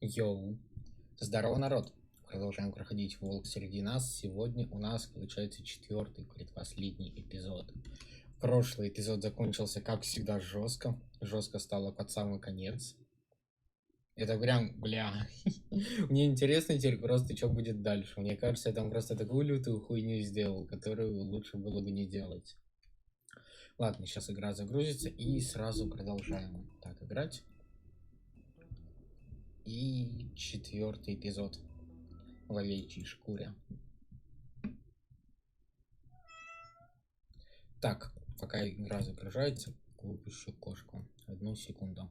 Йоу. Здорово, народ. Продолжаем проходить «Волк среди нас». Сегодня у нас получается 4-й, предпоследний эпизод. Прошлый эпизод закончился, как всегда, жестко. Жестко стало под самый конец. Это прям, бля. Мне интересно теперь просто, что будет дальше. Мне кажется, я там просто такую лютую хуйню сделал, которую лучше было бы не делать. Ладно, сейчас игра загрузится и сразу продолжаем. Так, играть. И 4-й эпизод в овечьей шкуре. Так, пока игра загружается, выпущу кошку. 1 секунду.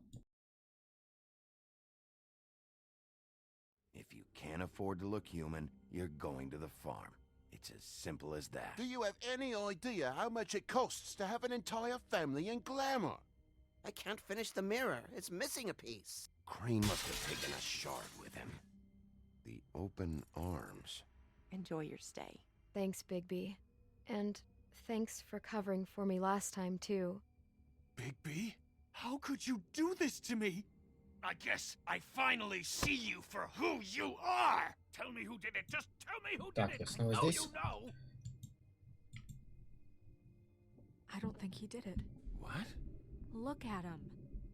If you can't afford to look human, you're going to the farm. It's as simple as that. Do you have any idea how much it costs to have an entire family in glamour? I can't finish the mirror. It's missing a piece. Crane must have taken a shard with him. The open arms. Enjoy your stay. Thanks, Bigby. And thanks for covering for me last time, too. Bigby? How could you do this to me? I guess I finally see you for who you are! Tell me who did it! Just tell me who Так, did я it! снова Now здесь. you know! I don't think he did it. What? Look at him.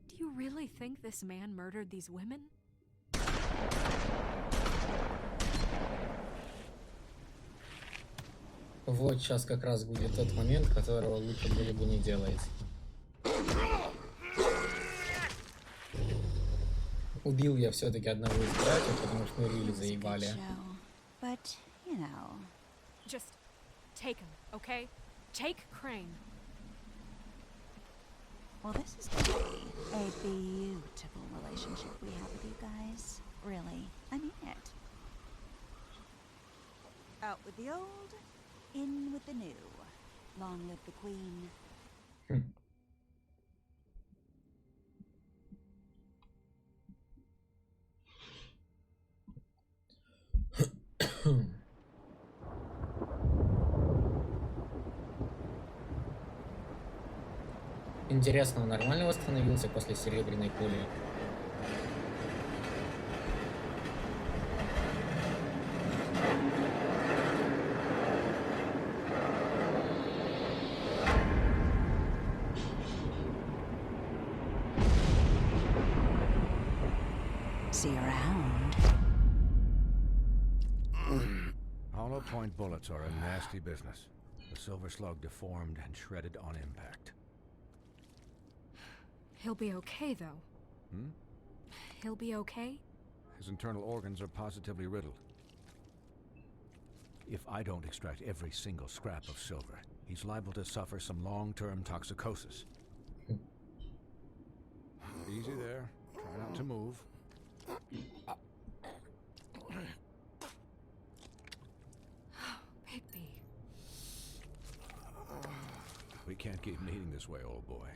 Do you really think this man murdered these women? Вот сейчас как раз будет тот момент, которого лучше было бы не делать. Убил я все-таки одного из братьев, потому что мы Рили заебали. But, you know. Just take him, okay? Take Crane. Well, this is going to be a beautiful relationship we have with you guys. Really. I mean it. Out with the old, in with the new. Long live the queen. Интересно, он нормально восстановился после серебряной пули? See you around. Hollow point bullets are a nasty business. The silver slug deformed and shredded on impact. He'll be okay, though. Hmm? He'll be okay? His internal organs are positively riddled. If I don't extract every single scrap of silver, he's liable to suffer some long-term toxicosis. Easy there. Try not to move. Bigby. We can't keep meeting this way, old boy.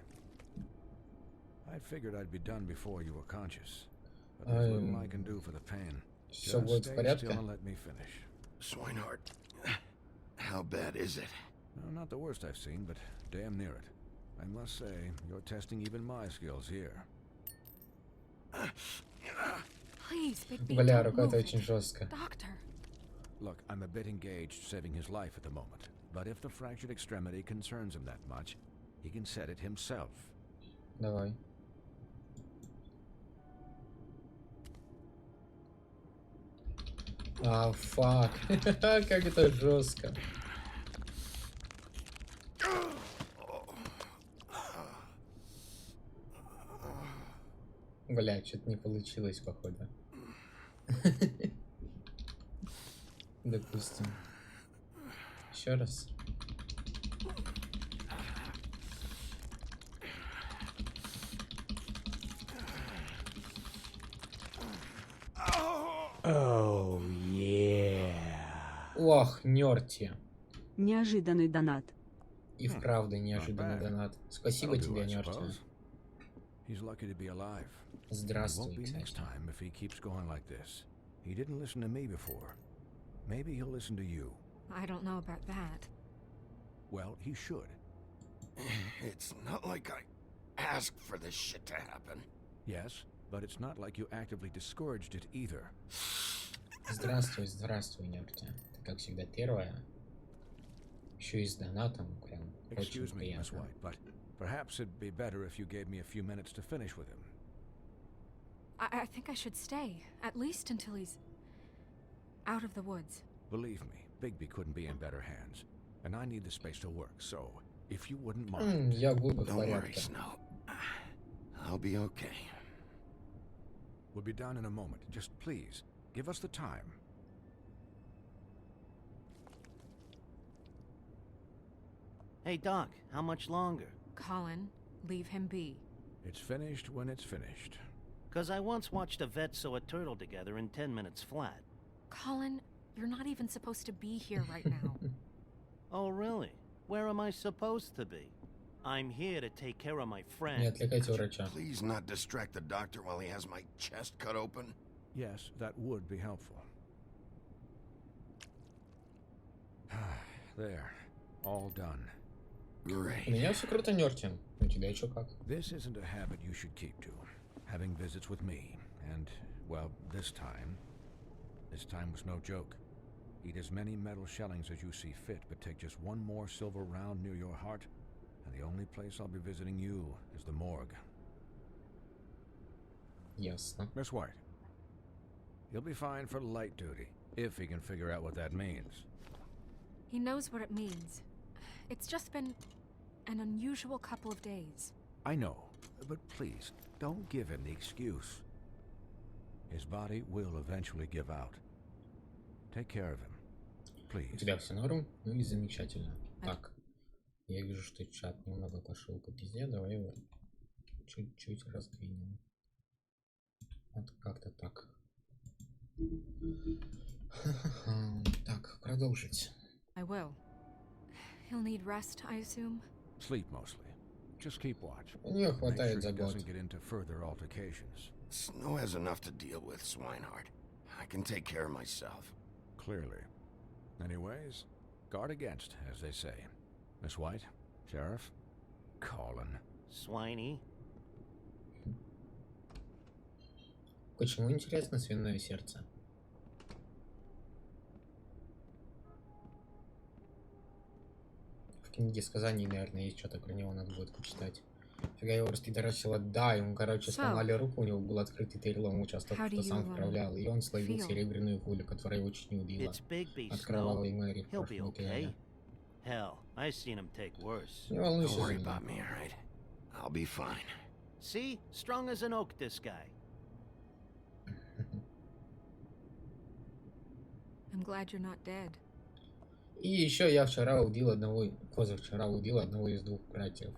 I figured I'd be done before you were conscious. But there's little I can do for the pain. Всё Just будет в stay порядке? still and let me finish. Swinehart. How bad is it? No, not the worst I've seen, but damn near it. I must say, you're testing even my skills here. Please, Bigby, Бля, don't рука-то move очень it. жестко. Doctor. Look, I'm a bit engaged saving his life at the moment. But if the fractured extremity concerns him that much, he can set it himself. Давай. А, фак. Как это жестко. Бля, что-то не получилось, походу. Допустим. Еще раз. Oh, yeah. Ох, нерти. Неожиданный донат. И вправду неожиданный донат. Спасибо That'll do, тебе, I нерти. suppose. He's lucky to be alive. He won't Здравствуй, be кстати. next time if he keeps going like this. He didn't listen to me before. Maybe he'll listen to you. I don't know about that. Well, he should. It's not like I asked for this shit to happen. Yes, but it's not like you actively discouraged it either. Здравствуй, здравствуй, Нерти. Ты, как всегда, первая. Еще и с донатом, прям очень Excuse me, Miss приятно. White, but perhaps it'd be better if you gave me a few minutes to finish with him. I think I should stay, at least until he's out of the woods. Believe me, Bigby couldn't be in better hands, and I need the space to work, so if you wouldn't mind. Я буду в Don't worry, порядке. Snow. I'll be okay. We'll be down in a moment. Just please, give us the time. Hey, Doc, how much longer? Colin, leave him be. It's finished when it's finished. 'Cause I once watched a vet sew a turtle together in 10 minutes flat. Colin, you're not even supposed to be here right now. Oh, really? Where am I supposed to be? I'm here to take care of my Не friend. отвлекайте врача. Please not distract the doctor while he has my chest cut open. Yes, that would be helpful. There, all done. У Great. меня все круто, Нерти. У тебя что как? This isn't a habit you should keep to. Having visits with me, and, well, this time was no joke. Eat as many metal shellings as you see fit, but take just one more silver round near your heart, and the only place I'll be visiting you is the morgue. Ясно. Miss White, you'll be fine for light duty, if he can figure out what that means. He knows what it means. It's just been an unusual couple of days. I know, but please, don't give him the excuse. His body will eventually give out. Take care of him, У please. тебя все норм? Ну и замечательно. Так, я вижу, что чат немного пошел по пизде. Давай его чуть-чуть раздвинем. Вот как-то так. Так, продолжить. I will. He'll need rest, I assume. Sleep mostly. Just keep watch. У нее Make sure хватает he забот. doesn't get into further altercations. Snow has enough to deal with, Swinehart. I can take care of myself. Clearly. Anyways, guard against, as they say. Miss White, Sheriff, Colin. Swiney. Почему, интересно, свиное сердце? В книге сказаний, наверное, есть что-то про него, надо будет почитать. Фига его распидорасила, да, ему, короче, сломали руку, у него был открытый перелом, участок, кто сам вправлял, и он словил серебряную пулю, которая его чуть не убила. От кровавой Мэри в прошлом эпизоде. Hell, I've seen him take worse. Не Don't волнуйся worry за about меня. me, all right? I'll be fine. See? Strong as an oak, this guy. I'm glad you're not dead. И еще я позавчера убил одного из двух братьев.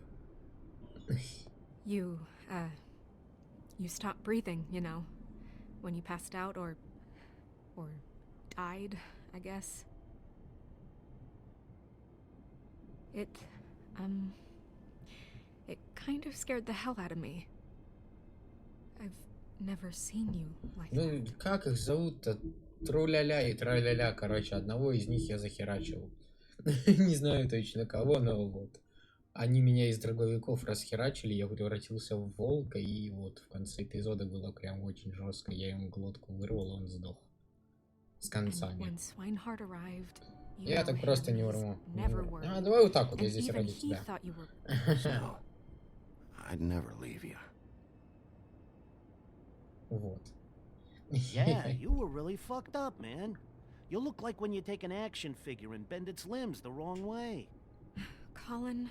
You stopped breathing, you know, when you passed out or died, I guess. It kind of scared the hell out of me. I've never seen you like Ну, that. как их зовут-то? Тру-ля-ля и тра-ля-ля, короче, одного из них я захерачил. Не знаю точно кого, но вот. Они меня из дробовиков расхерачили, я превратился в волка, и вот в конце эпизода было прям очень жестко. Я ему глотку вырвал, он сдох. С концами. When Swinehart arrived, you Я know так просто him не was урву. never worried. А, давай вот так вот, And я здесь even ради he тебя. thought you were Snow, I'd never leave you. Вот. Yeah, you were really fucked up, man. You look like when you take an action figure and bend its limbs the wrong way. Colin.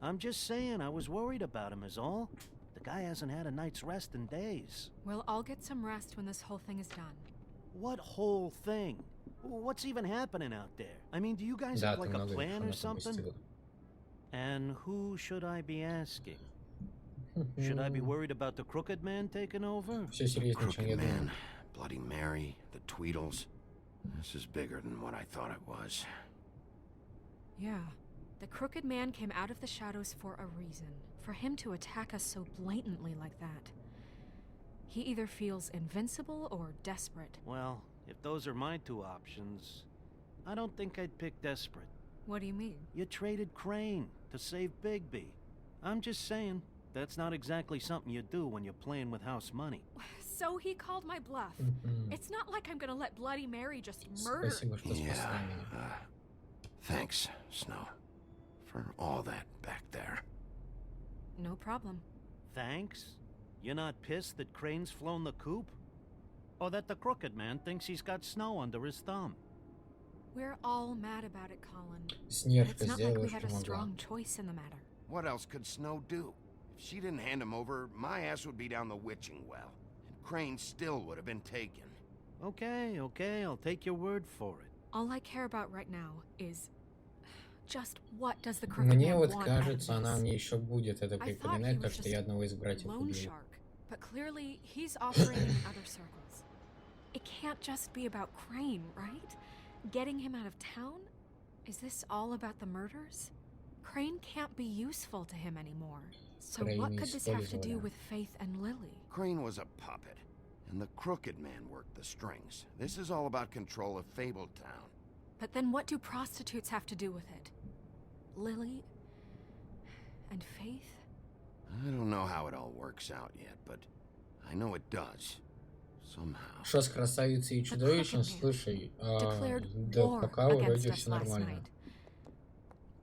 I'm just saying, I was worried about him is all. The guy hasn't had a night's rest in days. Well, I'll get some rest when this whole thing is done. What whole thing? What's even happening out there? I mean, do you guys Да, have ты like a много plan or информации something? упустила. And who should I be asking? Should I be worried about the crooked man taking over? Все серьезнее, чем я Crooked думал. Man, Bloody Mary, the Tweedles. This is bigger than what I thought it was. Yeah. The crooked man came out of the shadows for a reason. For him to attack us so blatantly like that. He either feels invincible or desperate. Well, if those are my two options, I don't think I'd pick desperate. What do you mean? You traded Crane to save Bigby. I'm just saying, That's not exactly something you do when you're playing with house money. So he called my bluff. It's not like I'm gonna let Bloody Mary just murder. Спасибо, что спасла меня. Thanks, Snow, for all that back there. No problem. Thanks? You're not pissed that Crane's flown the coop? Or that the crooked man thinks he's got Snow under his thumb? We're all mad about it, Colin. Снежка It's not like сделала, we had что a могла. strong choice in the matter. What else could Snow do? If she didn't hand him over, my ass would be down the witching well, and Crane still would have been taken. Okay, I'll take your word for it. All I care about right now is just what does the crooked Мне man вот want кажется, out of она this? мне еще будет это I thought he припоминать, was то, что just я одного из братьев loan убил. shark, but clearly he's operating in other circles. It can't just be about Crane, right? Getting him out of town? Is this all about the murders? Crane can't be useful to him anymore. So Crane what could this have to do использовали. with Faith and Lily? Crane was a puppet, and the crooked man worked the strings. This is all about control of Fabletown. But then what do prostitutes have to do with it? Lily and Faith? I don't know how it all works out yet, but I know it does. Somehow. Что с красавицей и чудовищем? Слушай, да пока вроде все нормально.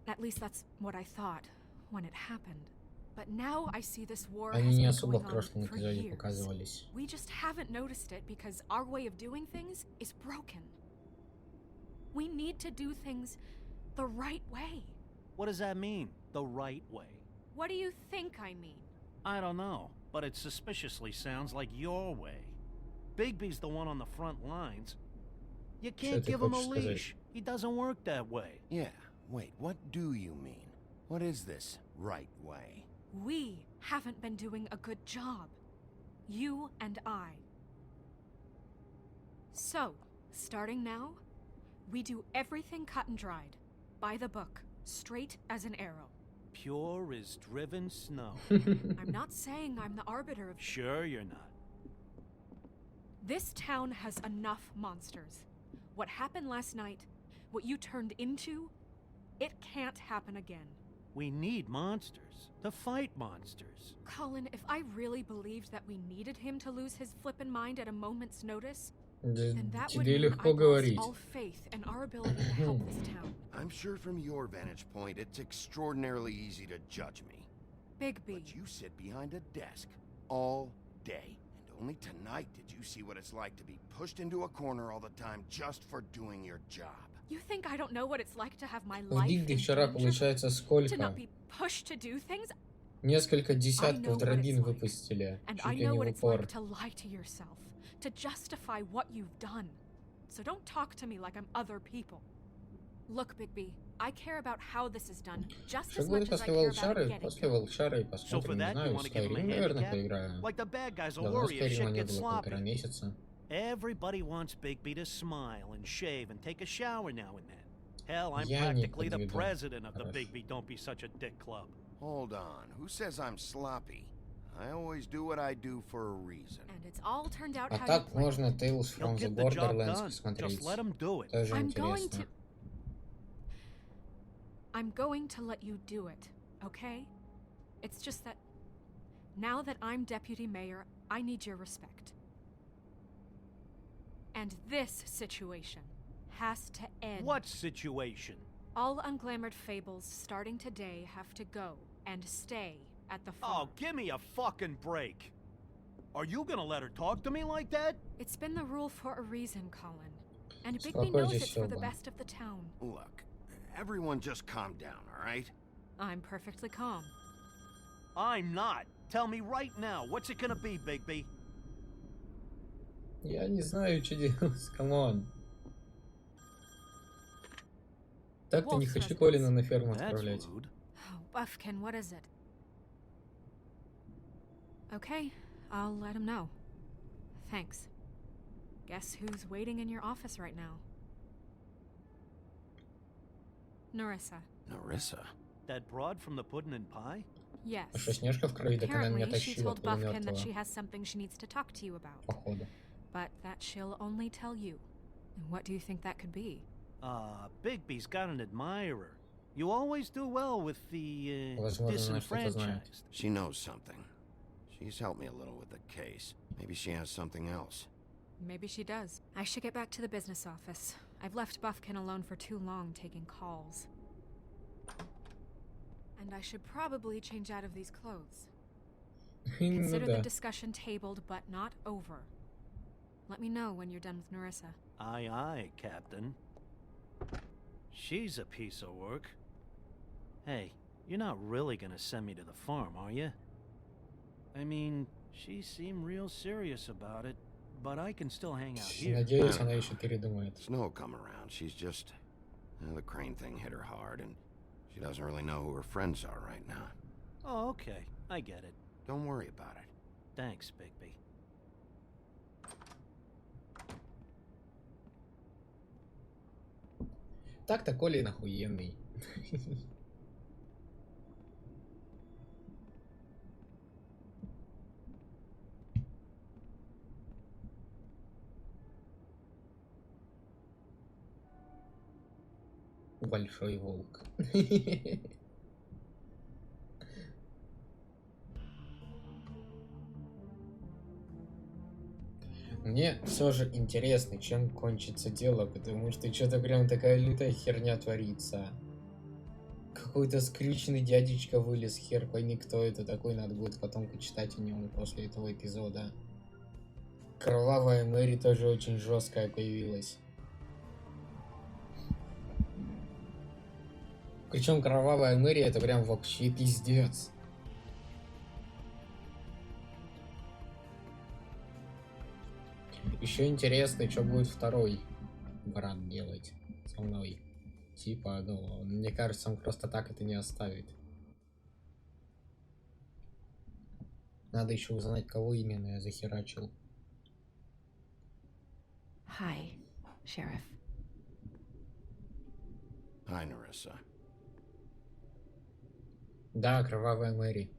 At least that's what I thought when it happened. But now I see this war Они has не been особо going в on прошлом for эпизоде years. показывались. We just haven't noticed it because our way of doing things is broken. We need to do things the right way. What does that mean, the right way? What do you think I mean? I don't know, but it suspiciously sounds like your way. Bigby's the one on the front lines. You can't ты give him a хочешь сказать? leash. He doesn't work that way. Yeah, wait, what do you mean? What is this right way? We haven't been doing a good job. You and I. So, starting now, we do everything cut and dried. By the book. Straight as an arrow. Pure as driven snow. I'm not saying I'm the arbiter of... Sure you're not. This town has enough monsters. What happened last night, what you turned into, it can't happen again. We need monsters. To fight monsters. Colin, if I really believed that we needed him to lose his flippin' mind at a moment's notice, then that would Тебе mean легко I lost говорить. all faith in our ability to help this town. I'm sure from your vantage point, it's extraordinarily easy to judge me. Bigby. But you sit behind a desk all day. And only tonight did you see what it's like to be pushed into a corner all the time just for doing your job. You think I don't know what it's like to have my У life Дилды in вчера danger? получается To сколько? not be pushed to do things? Несколько I know десятков what дробин it's like. выпустили. And Чуть I ли know не what в it's упор. like to lie to yourself, to justify what you've done. So don't talk to me like I'm other people. Look, Bigby, I care about how this is done just Что as будет much as I после care about Волчара? it getting После done. Волчара и So for посмотрим, не that, you знаю, want to give him a Скайрим, наверное, handicap? поиграем. Like the bad guys will Давно worry if Скайрима shit не gets было, sloppy. 1,5 месяца. Everybody wants Bigby to smile and shave and take a shower now and then. Hell, I'm Я не practically the подведу. president of the Хорошо. Bigby Don't Be Such a Dick Club. Hold on, who says I'm sloppy? I always do what I do for a reason. And it's all turned out А how you так planned. можно Tales He'll from the get the job Borderlands done. посмотреть. Just let him do it. Тоже I'm going интересно. I'm going to let you do it, okay? It's just that now that I'm deputy mayor, I need your respect. And this situation has to end. What situation? All unglamored fables starting today have to go and stay at the farm. Oh, give me a fucking break. Are you gonna let her talk to me like that? It's been the rule for a reason, Colin. And Bigby knows Успокойтесь it's for the оба. best of the town. Look, everyone just calm down, all right? I'm perfectly calm. I'm not. Tell me right now, what's it gonna be, Bigby? Я не знаю, что делать, камон. Так-то не хочу Колина на ферму That's отправлять. rude. Oh, Buffkin, what is it? Okay, I'll let him know. Thanks. Guess who's waiting in your office right now? Narissa. Narissa? That broad from the pudding and pie? Yes. А что, Снежка в крови, так она меня Apparently, she тащила told Buffkin that she полумертвого. has something she needs to talk to you about. Походу. But that she'll only tell you. And what do you think that could be? Bigby's got an admirer. You always do well with the Возможно, она что-то знает. disenfranchised. She knows something. She's helped me a little with the case. Maybe she has something else. Maybe she does. I should get back to the business office. I've left Buffkin alone for too long taking calls. And I should probably change out of these clothes. Consider the discussion tabled but not over. Let me know when you're done with Narissa. Aye, aye, Captain. She's a piece of work. Hey, you're not really gonna send me to the farm, are you? I mean, she seemed real serious about it, but I can still hang out here. Надеюсь, она еще передумает. Snow come around. She's just... the crane thing hit her hard, and she doesn't really know who her friends are right now. Oh, okay. I get it. Don't worry about it. Thanks, Bigby. Так-то Колин охуенный. Большой волк. Мне все же интересно, чем кончится дело, потому что что-то прям такая лютая херня творится. Какой-то скрюченный дядечка вылез, хер пойми, кто это такой, надо будет потом почитать о нем после этого эпизода. Кровавая Мэри тоже очень жесткая появилась. Причем кровавая Мэри это прям вообще пиздец. Еще интересно, что будет второй брат делать со мной. Типа, ну, мне кажется, он просто так это не оставит. Надо еще узнать, кого именно я захерачил. Hi, Sheriff. Hi, Narissa. Да, кровавая Мэри.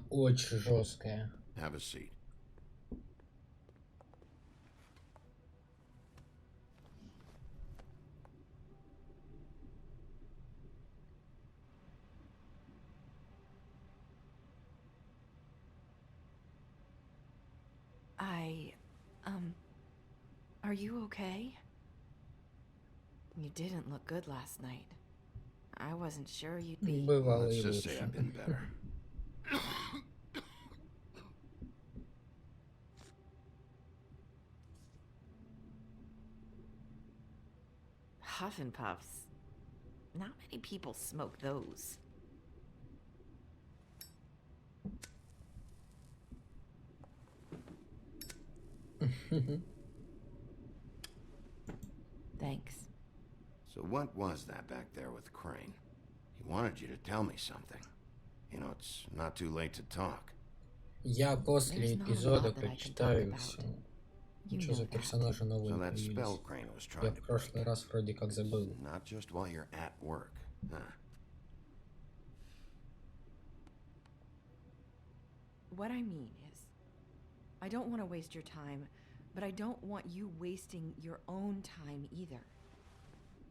Очень жесткая. Have a seat. Are you okay? You didn't look good last night. I wasn't sure you'd be... Бывало Let's и just say лучше. I've been better. Huff and puffs. Not many people smoke those. Thanks. So what was that back there with Crane? He wanted you to tell me something. You know, it's not too late to talk. Я после эпизода прочитаю все. Что за персонажи новые So that spell появились? Crane was Я trying в to прошлый раз вроде как забыл. not just while you're at work, huh? What I mean is, I don't want to waste your time, but I don't want you wasting your own time either.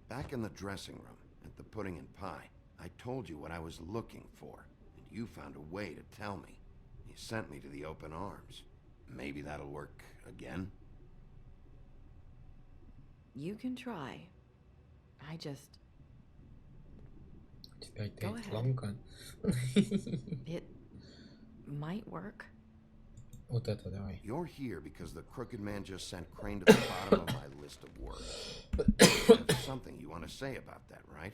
Back in the dressing room, at the pudding and pie, I told you what I was looking for, and you found a way to tell me. You sent me to the open arms. Maybe that'll work again? You can try. I just... Опять Go ты ahead. рекламка. It might work. Вот это давай. You're here because the crooked man just sent Crane to the bottom of my list of work. There's something you want to say about that, right?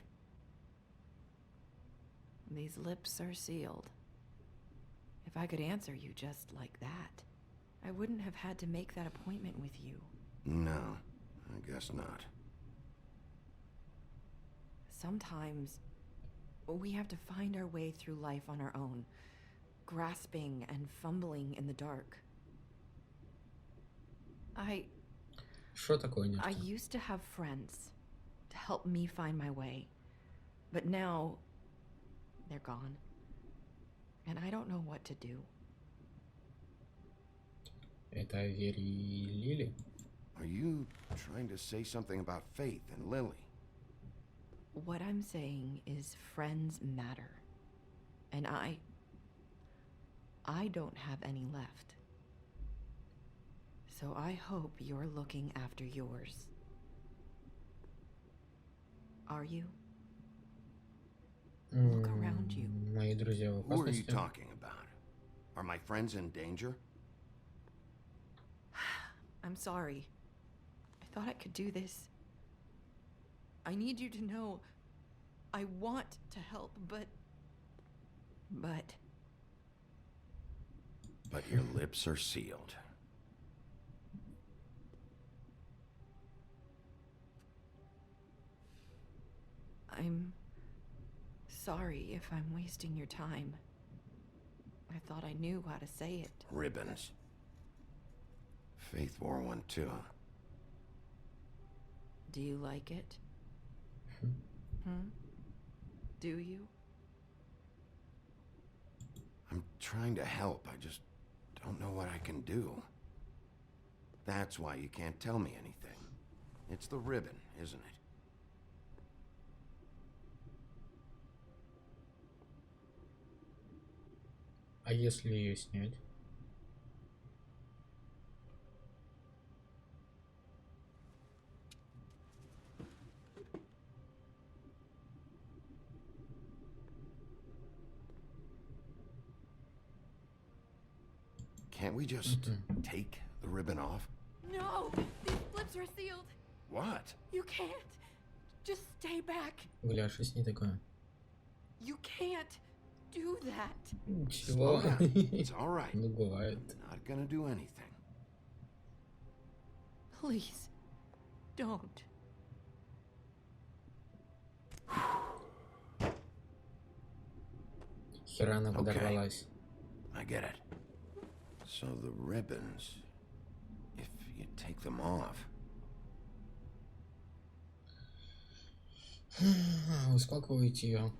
These lips are sealed. If I could answer you just like that, I wouldn't have had to make that appointment with you. No, I guess not. Sometimes we have to find our way through life on our own, grasping and fumbling in the dark. Что такое I нефть? used to have friends to help me find my way, but now they're gone, and I don't know what to do. Это Вери и Лили? Are you trying to say something about Faith and Lily? What I'm saying is friends matter. And I don't have any left. So I hope you're looking after yours. Are you? Look around you. Мои друзья в Who are you опасности. talking about? Are my friends in danger? I'm sorry. I thought I could do this. I need you to know I want to help, but But your lips are sealed. I'm sorry if I'm wasting your time. I thought I knew how to say it. Ribbons. Faith wore one too. Do you like it? Do you? I'm trying to help. I just don't know what I can do. That's why you can't tell me anything. It's the ribbon, isn't it? А если ее снять? Can't we just take the ribbon off? No! These lips are sealed! What? You can't! Just stay back! Бля, что с ней такое? You can't do that! Чего? It's all right. Ну, бывает. Not gonna do anything. Please, don't. Хера она подорвалась. I get it. So the ribbons, if you take them off. Успокойте ее.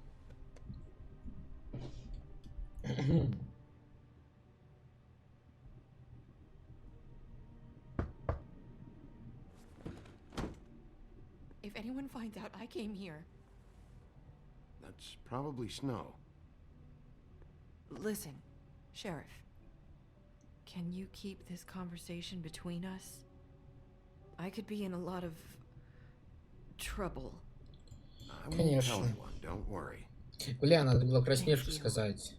If anyone finds out I came here... That's probably snow. Listen, Sheriff. Can you keep this conversation between us? I could be in a lot of... trouble. I won't tell anyone, don't worry. Бля, надо было краснешку сказать.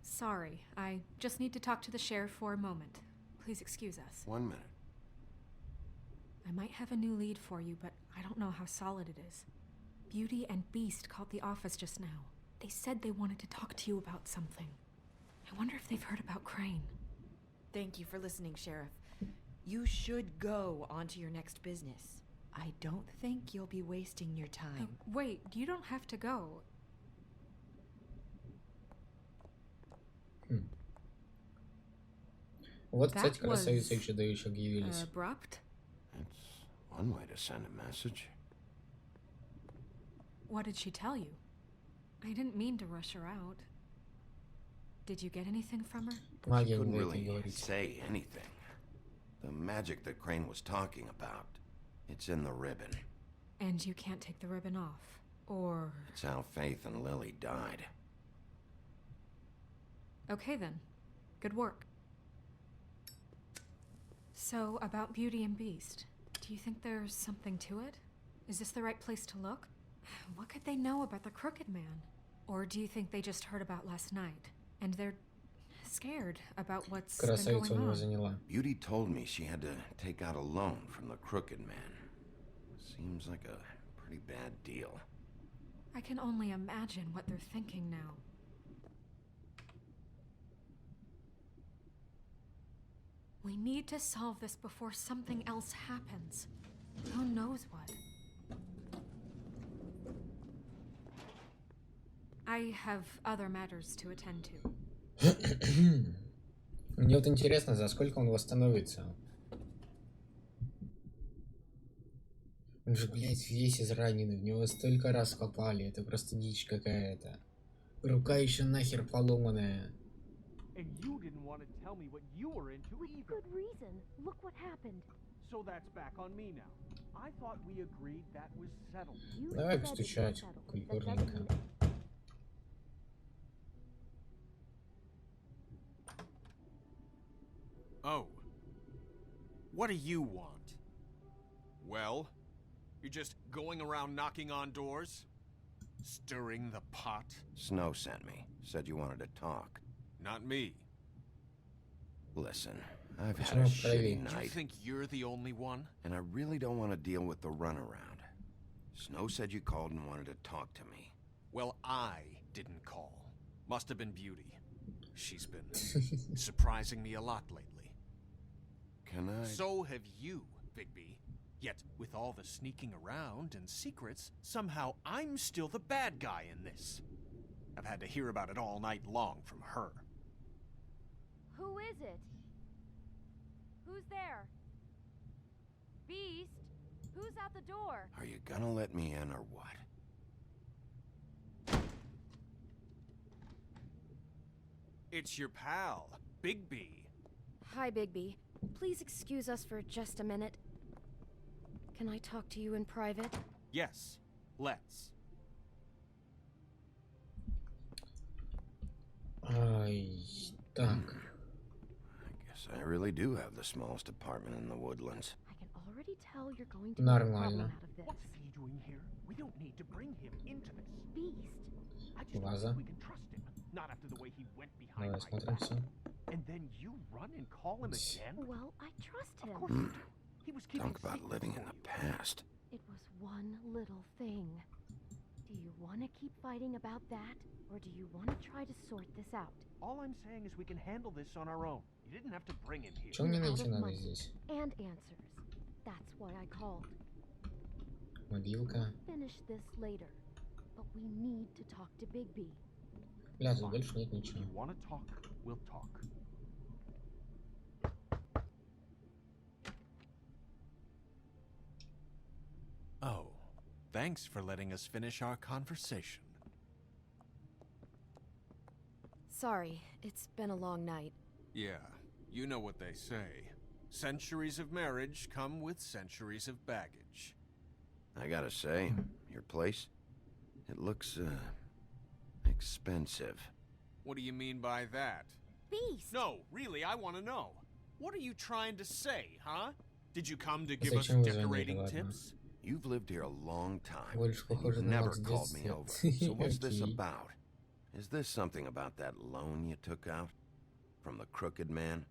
Sorry, I just need to talk to the sheriff for a moment. Please excuse us. 1 minute. I might have a new lead for you, but I don't know how solid it is. Beauty and Beast called the office just now. They said they wanted to talk to you about something. I wonder if they've heard about Crane. Thank you for listening, Sheriff. You should go on to your next business. I don't think you'll be wasting your time. Wait, you don't have to go. Вот, кстати, красавица и чудовище объявились. Abrupt? It's one way to send a message. What did she tell you? I didn't mean to rush her out. Did you get anything from her? She couldn't really say anything. The magic that Crane was talking about, it's in the ribbon. And you can't take the ribbon off, or... It's how Faith and Lily died. Okay then. Good work. So, about Beauty and Beast, do you think there's something to it? Is this the right place to look? What could they know about the Crooked Man? Or do you think they just heard about last night, and they're scared about what's been going on? Beauty told me she had to take out a loan from the Crooked Man. Seems like a pretty bad deal. I can only imagine what they're thinking now. We need to solve this before something else happens. Who knows what? I have other matters to attend to. Мне вот интересно, за сколько он восстановится. Он же, блядь, весь израненный, в него столько раз копали, это просто дичь какая-то. Рука еще нахер поломанная. And you didn't want to tell me what you were into either. Good reason. Look what happened. So that's back on me now. I thought we agreed that was settled. You Давай said it was постучать settled. That культурненько. doesn't mean Oh. What do you want? Well, you're just going around knocking on doors? Stirring the pot? Snow sent me. Said you wanted to talk. Not me. Listen, I've had Oh, a shitty baby. Do you night, think you're the only one? and I really don't want to deal with the runaround. Snow said you called and wanted to talk to me. Well, I didn't call. Must have been Beauty. She's been surprising me a lot lately. Can I? So have you, Bigby. Yet, with all the sneaking around and secrets, somehow I'm still the bad guy in this. I've had to hear about it all night long from her. Who is it? Who's there? Beast? Who's at the door? Are you gonna let me in or what? It's your pal, Bigby. Hi, Bigby. Please excuse us for just a minute. Can I talk to you in private? Yes, let's. I Так. guess I really do have the smallest apartment in the woodlands. I can already tell you're going to make a problem Нормально. out of this. What's he doing here? We don't need to bring him into this. Beast. I just don't Ваза. think we can trust him. Not after the way he went behind Давай my смотрим back. все. And then you run and call him again? Well, I trust Of him. course you do. He was keeping Talk about secrets living in from the you. past. It was one little thing. Do you want to keep fighting about that? Or do you want to try to sort this out? All I'm saying is we can handle this on our own. You didn't have to bring him here. Чего мне Out найти of надо money здесь? and answers. That's why I called. Мобилка. Finish this later. But we need to talk to Bigby. Бля, тут больше нет If ничего. you want to talk, we'll talk. Oh, thanks for letting us finish our conversation. Sorry, it's been a long night. Yeah, you know what they say. Centuries of marriage come with centuries of baggage. I gotta say, your place, it looks, expensive. What do you mean by that? Beast! No, really, I want to know. What are you trying to say, huh? Did you come to give us Зачем вы звонили, decorating ладно? tips? You've lived here a long time. Больше and похоже you've на never Макс called me 10 over. лет. So what's this Окей. about? Is this something about that loan you took out? From the crooked man?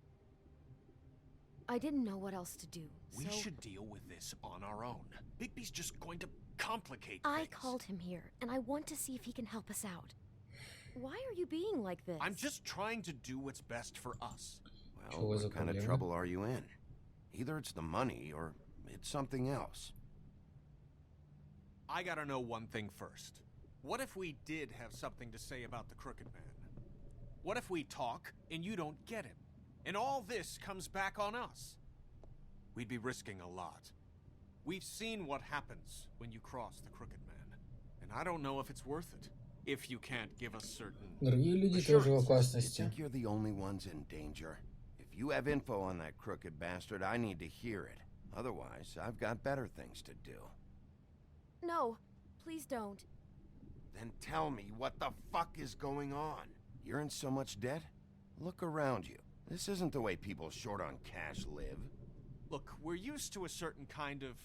I didn't know what else to do, We so should deal with this on our own. Bigby's just going to complicate I things. called him here, and I want to see if he can help us out. Why are you being like this? I'm just trying to do what's best for us. Well, Чего за what kind of проблема? trouble are you in? Either it's the money or it's something else. I gotta know one thing first. What if we did have something to say about the Crooked Man? What if we talk and you don't get him? And all this comes back on us? We'd be risking a lot. We've seen what happens when you cross the Crooked Man. And I don't know if it's worth it. If you can't give us certain... Другие люди тоже в You опасности. think you're the only ones in danger? If you have info on that crooked bastard, I need to hear it. Otherwise, I've got better things to do. No, please don't. Then tell me what the fuck is going on? You're in so much debt? Look around you. This isn't the way people short on cash live. Look, we're used to a certain kind of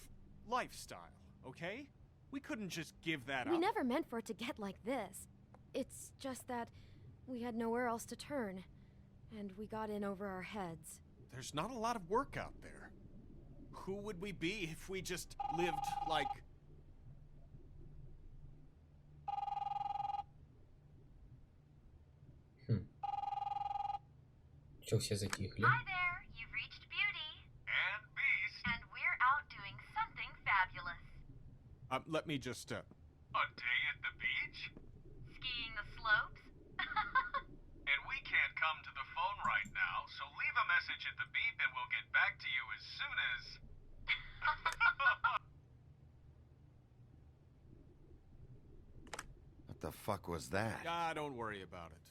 lifestyle, okay? We couldn't just give that We up. never meant for it to get like this. It's just that we had nowhere else to turn, and we got in over our heads. There's not a lot of work out there. Who would we be if we just lived like... Чё все затихли? Hi there, you've reached Beauty. And Beast. And we're out doing something fabulous. Let me just, A day at the beach? Skiing the slopes? And we can't come to the phone right now, so leave a message at the beep and we'll get back to you as soon as... What the fuck was that? Don't worry about it.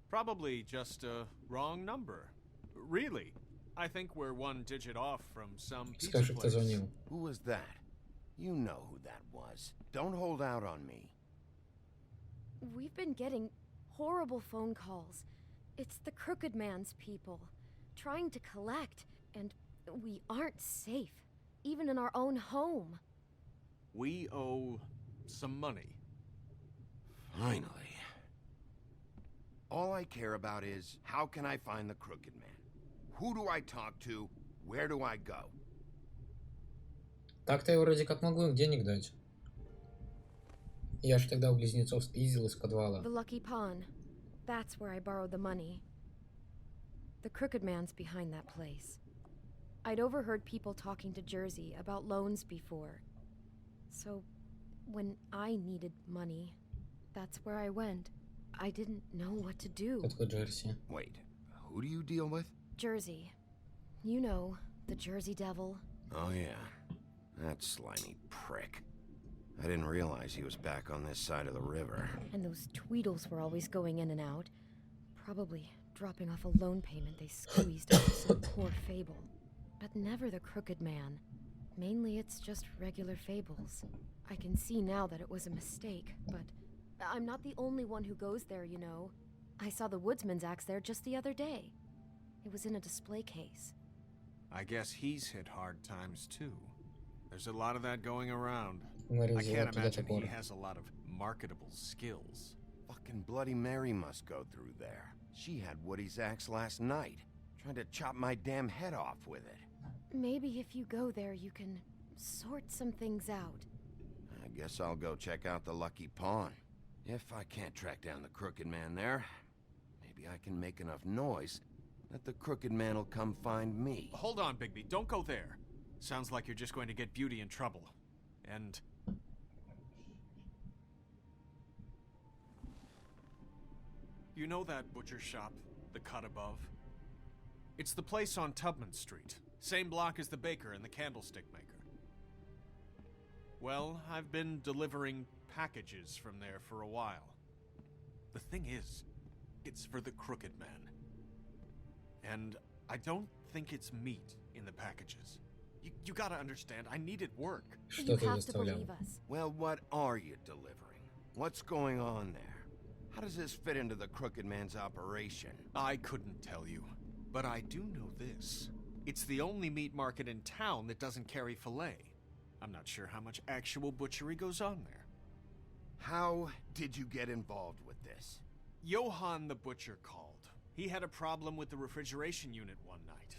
Probably just a wrong number. Really, I think we're one digit off from some pizza Скажи, кто place. звонил. Who was that? You know who that was. Don't hold out on me. We've been getting horrible phone calls. It's the Crooked Man's people, trying to collect, and we aren't safe, even in our own home. We owe some money. Finally. All I care about is, how can I find the Crooked Man? Who do I talk to? Where do I go? Так-то я вроде как могу им денег дать. Я же тогда у близнецов спиздил из подвала. The Lucky Pawn. That's where I borrowed the money. The Crooked Man's behind that place. I'd overheard people talking to Jersey about loans before. So, when I needed money, that's where I went. I didn't know what to do. Кто такой Джерси? Wait, who do you deal with? Jersey. You know, the Jersey Devil. Oh yeah, that slimy prick. I didn't realize he was back on this side of the river. And those Tweedles were always going in and out. Probably dropping off a loan payment they squeezed out of some poor fable. But never the Crooked Man. Mainly it's just regular fables. I can see now that it was a mistake, but I'm not the only one who goes there, you know. I saw the woodsman's axe there just the other day. It was in a display case. I guess he's hit hard times too. There's a lot of that going around. Говорил, I can't туда imagine he топор. has a lot of marketable skills. Fucking Bloody Mary must go through there. She had Woody's axe last night, trying to chop my damn head off with it. Maybe if you go there, you can sort some things out. I guess I'll go check out the Lucky Pawn. If I can't track down the Crooked Man there, maybe I can make enough noise that the Crooked Man will come find me. Hold on, Bigby. Don't go there. Sounds like you're just going to get Beauty in trouble. And... You know that butcher shop, the cut above? It's the place on Tubman Street. Same block as the baker and the candlestick maker. Well, I've been delivering packages from there for a while. The thing is, it's for the Crooked Man. And I don't think it's meat in the packages. You gotta understand, I needed work. Что You ты have to заставлял? believe us. Well, what are you delivering? What's going on there? How does this fit into the Crooked Man's operation? I couldn't tell you, but I do know this. It's the only meat market in town that doesn't carry filet. I'm not sure how much actual butchery goes on there. How did you get involved with this? Johann the butcher called. He had a problem with the refrigeration unit one night.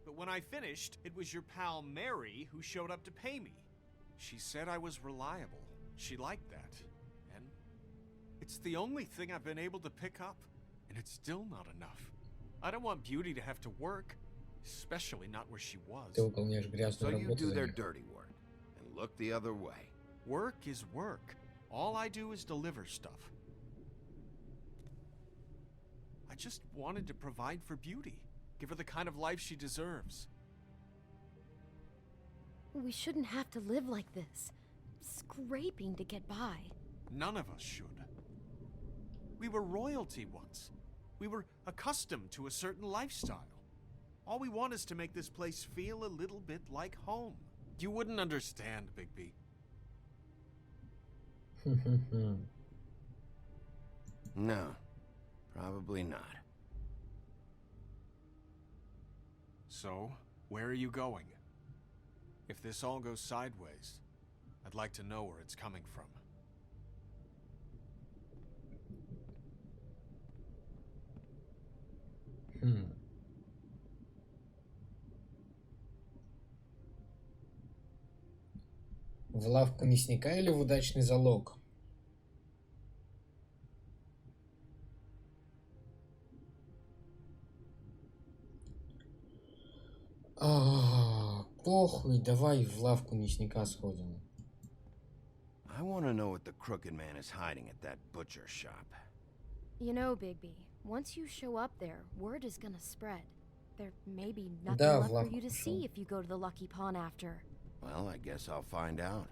But when I finished, it was your pal Mary who showed up to pay me. She said I was reliable. She liked that. And it's the only thing I've been able to pick up. And it's still not enough. I don't want Beauty to have to work, especially not where she was. Ты выполняешь So грязную you работу do за their них. dirty work and look the other way. Work is work. All I do is deliver stuff. I just wanted to provide for Beauty. Give her the kind of life she deserves. We shouldn't have to live like this, scraping to get by. None of us should. We were royalty once. We were accustomed to a certain lifestyle. All we want is to make this place feel a little bit like home. You wouldn't understand, Bigby. No, probably not. So, where are you going? If this all goes sideways, I'd like to know where it's coming from. В лавку мясника или в удачный залог? Похуй, давай в лавку мясника сходим. I want to know what the Crooked Man is hiding at that butcher shop. You know, Bigby, once you show up there, word is gonna spread. There may be nothing Да, left в for лавку you to пошел. see if you go to the Lucky Pawn after. Well, I guess I'll find out.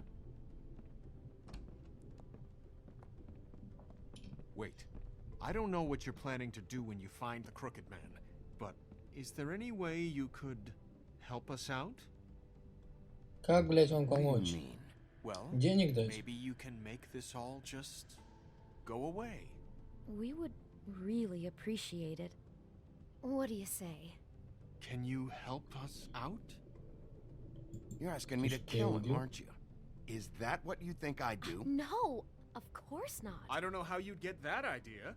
Wait. I don't know what you're planning to do when you find the Crooked Man, but is there any way you could help us out? Как, блядь, вам помочь? Well, Денег дать? maybe you can make this all just go away. We would really appreciate it. What do you say? Can you help us out? You're asking me to kill him, aren't you? Is that what you think I do? No, of course not. I don't know how you'd get that idea.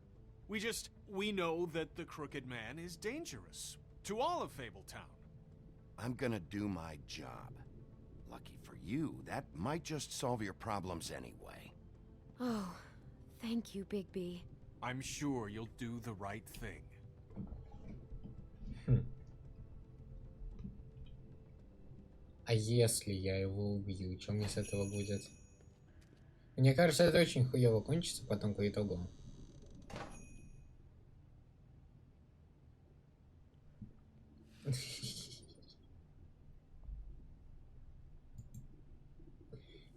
We know that the Crooked Man is dangerous to all of Fabletown. I'm gonna do my job. Lucky for you, that might just solve your problems anyway. Oh, thank you, Big B. I'm sure you'll do the right thing. А если я его убью, что мне с этого будет? Мне кажется, это очень хуёво кончится потом по итогу.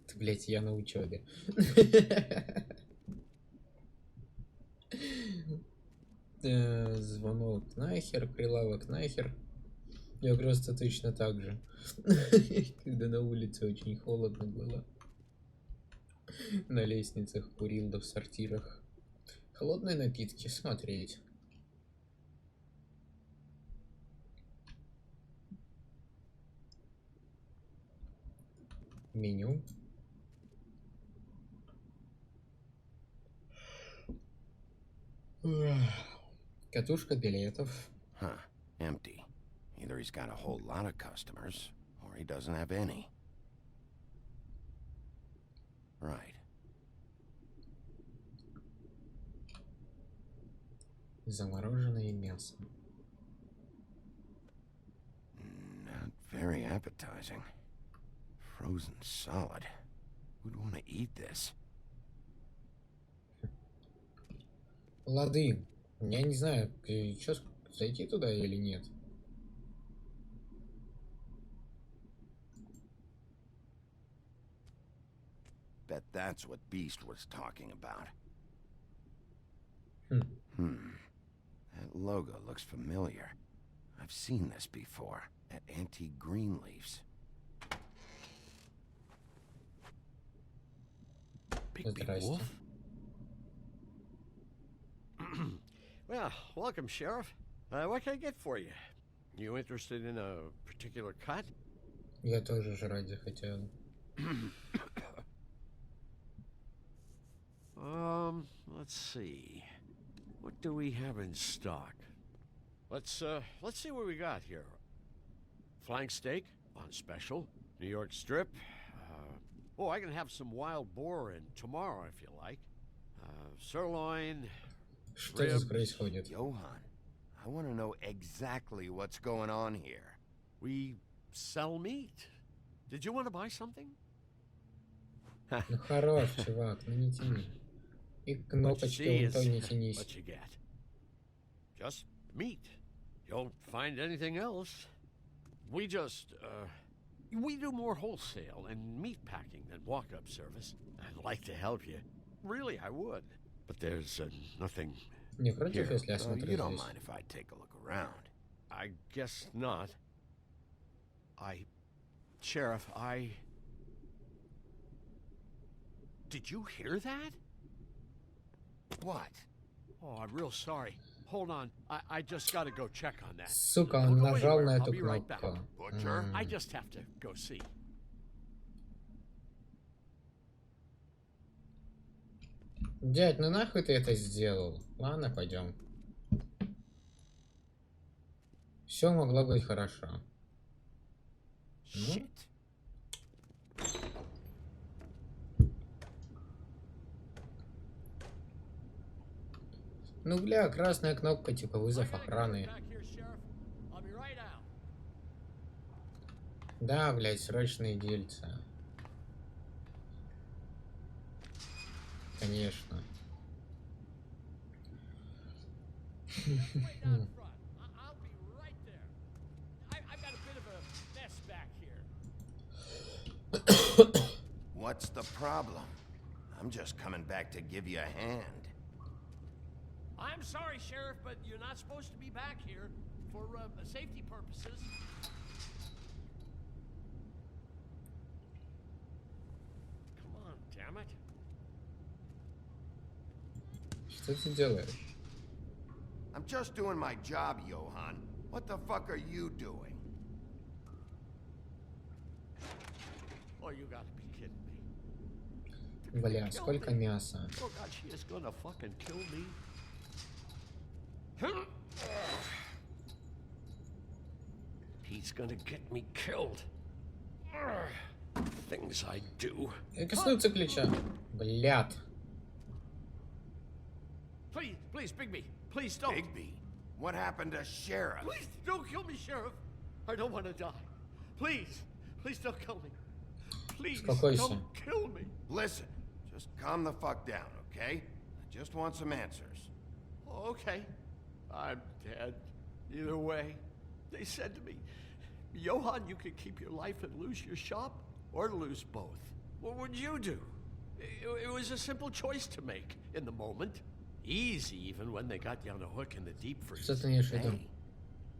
Ты, блядь, я на учебе. Звонок нахер, прилавок нахер. Я просто точно так же. Когда на улице очень холодно было. На лестницах курил, да в сортирах. Холодные напитки смотреть. Меню. Катушка билетов. Huh, empty. Either he's got a whole lot of customers, or he doesn't have any. Right. Замороженное мясо. Not very appetizing. Frozen solid. Who'd want to eat this? Лады. Я не знаю, что, зайти туда или нет. Bet that's what Beast was talking about. That logo looks familiar. I've seen this before at Antique Greenleaf's. Big Wolf? Well, welcome, Sheriff. What can I get for you? You interested in a particular cut? Я тоже жрать захотел. Let's see. What do we have in stock? Let's see what we got here. Flank steak on special. New York strip. I can have some wild boar in tomorrow if you like. Sirloin. Что здесь происходит? Johan, I want to know exactly what's going on here. We sell meat. Did you want to buy something? Ну хорош, чувак, ну не тяни. И кнопочки вон той не тянись. What you get? Just meat. You don't find anything else. We just, we do more wholesale and meat packing than walk-up service. I'd like to help you. Really, I would. But there's nothing Не против, Here, если я смотрю you don't здесь? mind if I take a look around. I guess not. Sheriff, Did you hear that? What? Oh, I'm real sorry. Hold on. I just gotta go check on that. Сука, Don't он go нажал anywhere. на I'll эту be right back. кнопку. Butcher? I just have to go see. Дядь, ну нахуй ты это сделал? Ладно, пойдем. Все могло быть хорошо. Ну? Ну, бля, красная кнопка, типа вызов охраны. Да, блядь, срочные дельца. Конечно. What's the problem? I'm just coming back to give you a hand. I'm sorry, Sheriff, but you're not supposed to be back here for safety purposes. Come on, damn it. Что ты делаешь? I'm just doing my job, Johan. What the fuck are you doing? Oh, you gotta be kidding me. Бля, сколько мяса. Oh God, she is gonna fucking kill me. He's gonna get me killed. Things I do. И коснуться ключа. Блядь. Please, please, Bigby. Please don't. Bigby? What happened to Sheriff? Please don't kill me, Sheriff. I don't want to die. Please, please don't kill me. Please don't kill me. Listen, just calm the fuck down, okay? I just want some answers. Okay. I'm dead. Either way. They said to me, Johan, you could keep your life and lose your shop, or lose both. What would you do? It was a simple choice to make in the moment. Easy, even when they got you on a hook in the deep freeze. Hey, do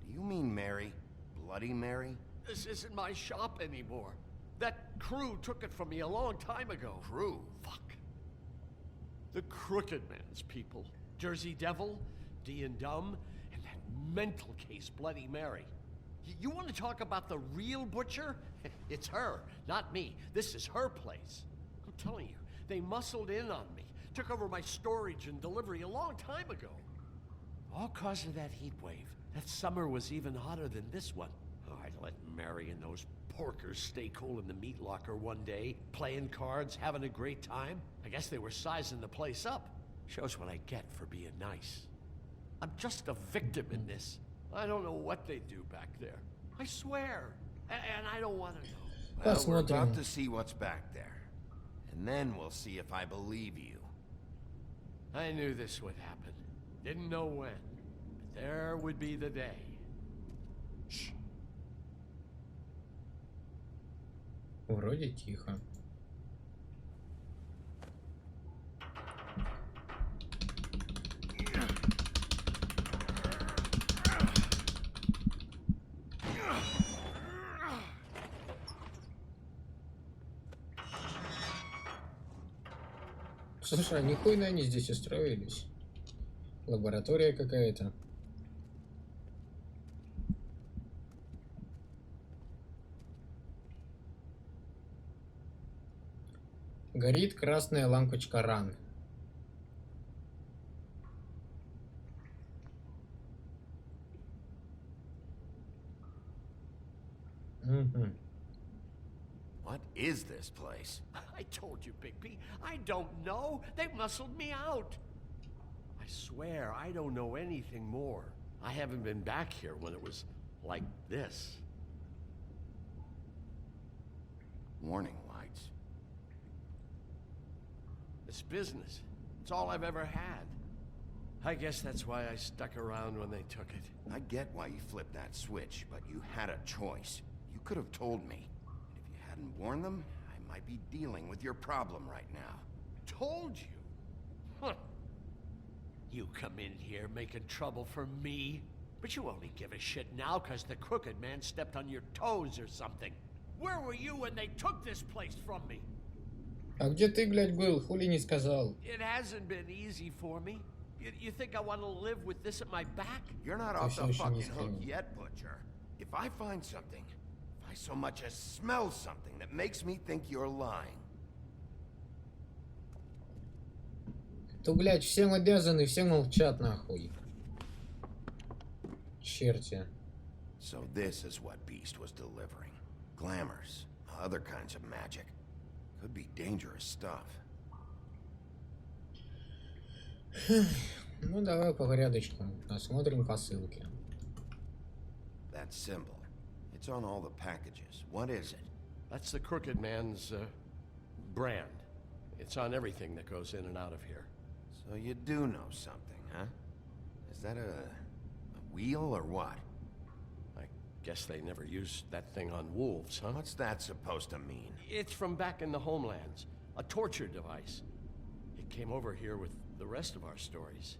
you mean Mary? Bloody Mary? This isn't my shop anymore. That crew took it from me a long time ago. Crew? Fuck. The Crooked Man's people. Jersey Devil, D and Dumb, and that mental case, Bloody Mary. You want to talk about the real butcher? It's her, not me. This is her place. I'm telling you, they muscled in on me. Took over my storage and delivery a long time ago. All cause of that heat wave. That summer was even hotter than this one. Oh, I'd let Mary and those porkers stay cool in the meat locker one day, playing cards, having a great time. I guess they were sizing the place up. Shows what I get for being nice. I'm just a victim in this. I don't know what they do back there. I swear. And I don't want to know. Well, we're about to see what's back there. And then we'll see if I believe you. I knew this would happen. Didn't know when. But there would be the day. Shh. Вроде тихо. Слушай, а нихуя они здесь устроились. Лаборатория какая-то. Горит красная лампочка ран. What is this place? I told you, Bigby. I don't know. They muscled me out. I swear, I don't know anything more. I haven't been back here when it was like this. Warning lights. It's business. It's all I've ever had. I guess that's why I stuck around when they took it. I get why you flipped that switch, but you had a choice. You could have told me. And if you hadn't warned them, I might be dealing with your problem right now. Told you? Huh. You come in here making trouble for me, but you only give a shit now because the Crooked Man stepped on your toes or something. Where were you when they took this place from me? А где ты, блядь, был? Хули не сказал? It hasn't been easy for me. You think I want to live with this at my back? You're not off the fucking hook yet, Butcher. If I find something, if I so much as smell something that makes me think you're lying. То, блядь, всем обязаны, все молчат, нахуй. Черти. So this is what Beast was delivering. Glamours, other kinds of magic. Could be dangerous stuff. Ну, давай по порядочку. Посмотрим посылки. That symbol. It's on all the packages. What is it? That's the Crooked Man's brand. It's on everything that goes in and out of here. So you do know something, huh? Is that a wheel or what? I guess they never used that thing on wolves, huh? What's that supposed to mean? It's from back in the homelands. A torture device. It came over here with the rest of our stories.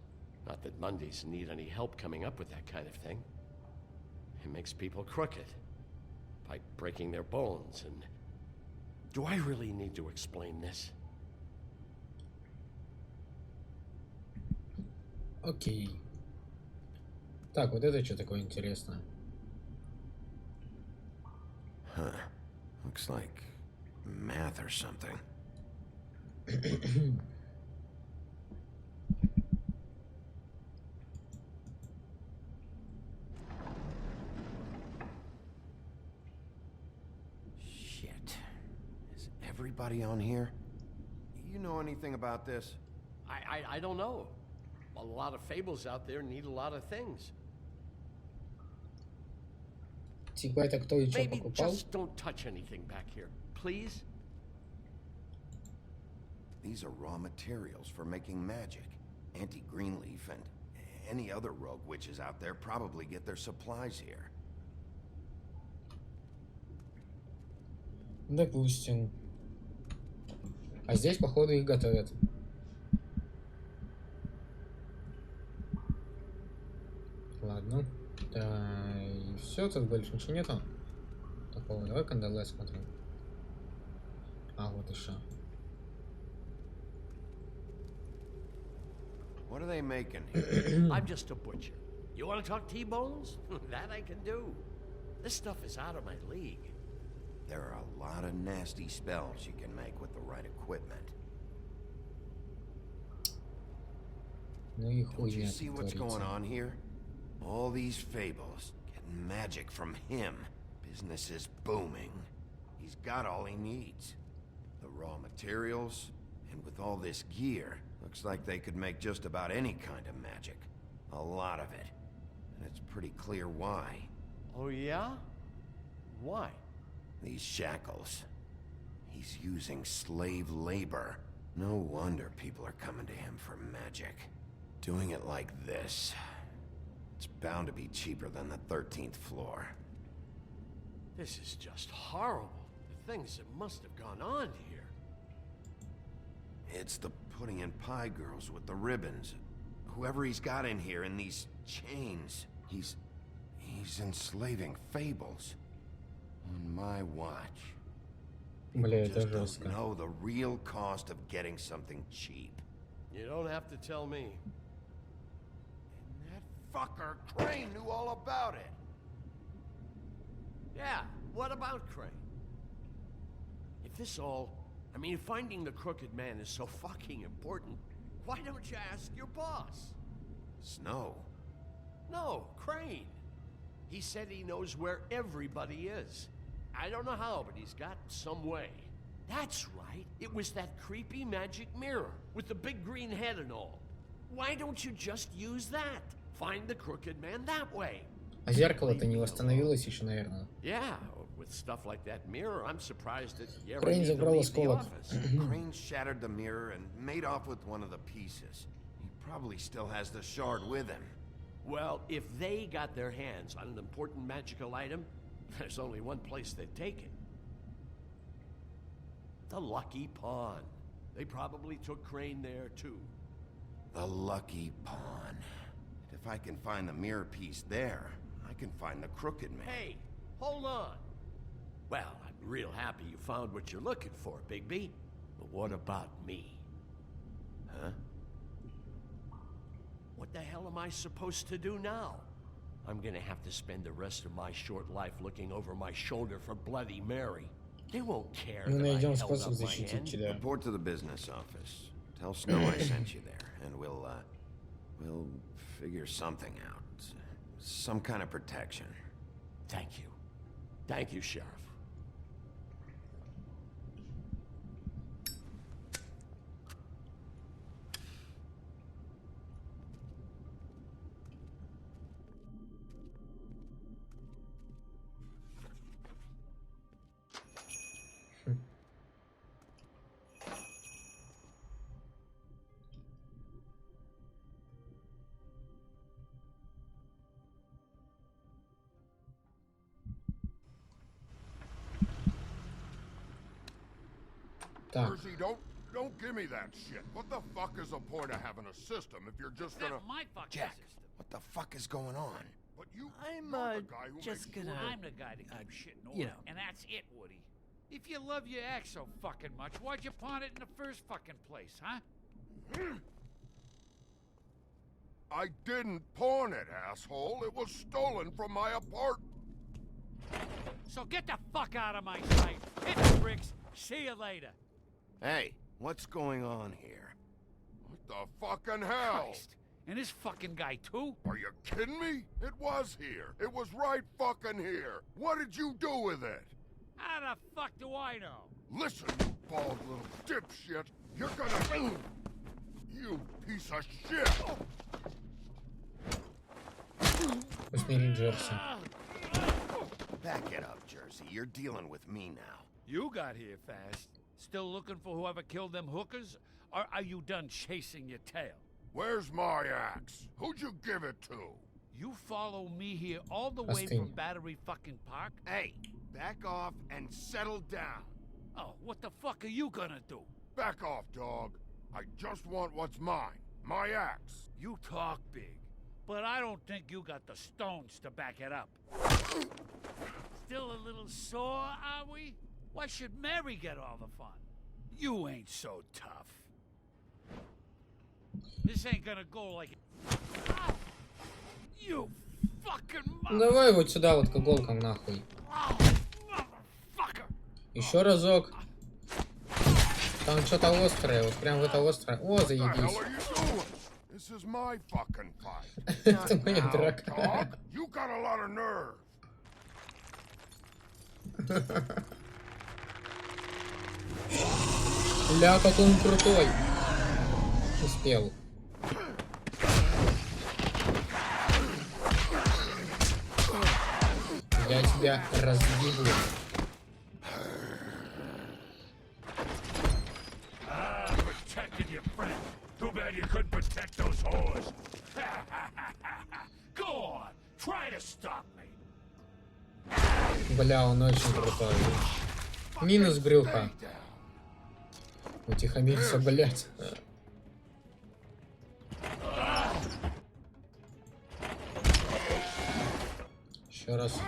Not that Mondays need any help coming up with that kind of thing. It makes people crooked by breaking their bones and... Do I really need to explain this? Окей. Так, вот это что такое интересное? Huh. Looks like math or something. Shit. Is everybody on here? You know anything about this? I don't know. A lot of fables out there need a lot of things. Типа это кто и что Maybe покупал? just don't touch anything back here, please. These are raw materials for making magic. Auntie Greenleaf and any other rogue witches out there probably get their supplies here. Допустим. А здесь, походу, их готовят. Ладно. Да, и все, тут больше ничего нету. Такого. Давай кандалы смотрим. А, вот еще. What are they making here? I'm just a butcher. You want to talk T-bones? That I can do. This stuff is out of my league. There are a lot of nasty spells you can make with the right equipment. Ну и Don't хуйня you see тут what's going творится. on here? All these fables, getting magic from him. Business is booming. He's got all he needs. The raw materials, and with all this gear, looks like they could make just about any kind of magic. A lot of it. And it's pretty clear why. Oh, yeah? Why? These shackles. He's using slave labor. No wonder people are coming to him for magic. Doing it like this. It's bound to be cheaper than the 13th floor. This is just horrible. The things that must have gone on here. It's the pudding and pie girls with the ribbons. Whoever he's got in here in these chains. He's enslaving fables. On my watch. Бля, People это just don't жестко. know the real cost of getting something cheap. You don't have to tell me. And that fucker Crane knew all about it. Yeah, what about Crane? If this all... I mean, if finding the crooked man is so fucking important, why don't you ask your boss? Snow. No, Crane. He said he knows where everybody is. I don't know how, but he's got some way. That's right. It was that creepy magic mirror with the big green head and all. Why don't you just use that? Find the crooked man that way. А зеркало-то не восстановилось еще, наверное. Yeah, with stuff like that mirror, I'm surprised that you ever Crane need to забрал leave the осколок. office. Crane shattered the mirror and made off with one of the pieces. He probably still has the shard with him. Well, if they got their hands on an important magical item, there's only one place they'd take it. The Lucky Pawn. They probably took Crane there, too. The Lucky Pawn. If I can find the mirror piece there, I can find the crooked man. Hey, hold on. Well, I'm real happy you found what you're looking for, Bigby. But what about me? Huh? What the hell am I supposed to do now? I'm gonna have to spend the rest of my short life looking over my shoulder for Bloody Mary. They won't care Мы that I найдем held способ up my защитить hand. тебя. Report to the business office. Tell Snow I sent you there, and we'll figure something out. Some kind of protection. Thank you. Thank you, Sheriff. Так. Percy, don't Don't give me that shit. What the fuck is the point of having a system if you're just gonna... My fucking Jack, system. what the fuck is going on? But you... I'm you're the guy who just makes gonna. I'm the guy that keeps shit in order, you know. and that's it, Woody. If you love your ex so fucking much, why'd you pawn it in the first fucking place, huh? I didn't pawn it, asshole. It was stolen from my apartment. So get the fuck out of my sight. Hit the bricks. See you later. Hey, what's going on here? What the fucking hell? Christ. And this fucking guy, too? Are you kidding me? It was here. It was right fucking here. What did you do with it? How the fuck do I know? Listen, you bald little dipshit. You're gonna... You piece of shit. Усмирить Джерси. Back it up, Jersey. You're dealing with me now. You got here fast. Still looking for whoever killed them hookers? Or are you done chasing your tail? Where's my axe? Who'd you give it to? You follow me here all the way from Battery fucking Park? Hey, back off and settle down. Oh, what the fuck are you gonna do? Back off, dog. I just want what's mine. My axe. You talk big, but I don't think you got the stones to back it up. Still a little sore, are we? Why should Mary get all the fun? You ain't so tough. This ain't gonna go like... You fucking... Давай вот сюда вот к иголкам нахуй. Еще разок. Там что-то острое, вот прям в это острое. О, заебись. Это моя драка. Ля, какой он крутой. Успел. Я тебя разъебу. Protected your friend. Too bad you couldn't protect those whores. Go on, try to stop me. Бля, он очень крутой. Минус брюха. Утихомирься, блять. Еще раз.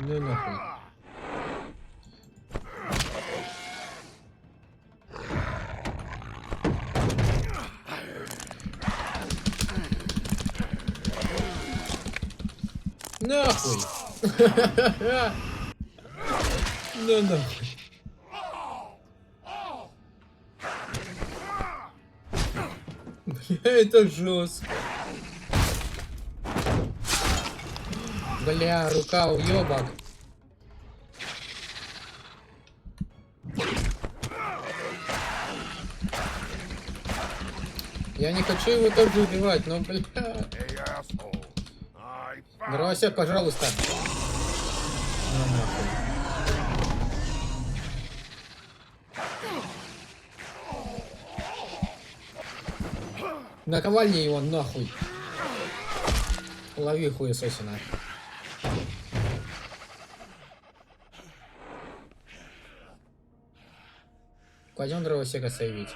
Ну нахуй. Нахуй. Ну нахуй. Бля, это жестко. Бля, рука уёбок. Я не хочу его тоже убивать, но, бля. Дровосек, пожалуйста. Ну, нахуй. Наковальни его нахуй. Лови хуесосина. Пойдем дровосека сейвить.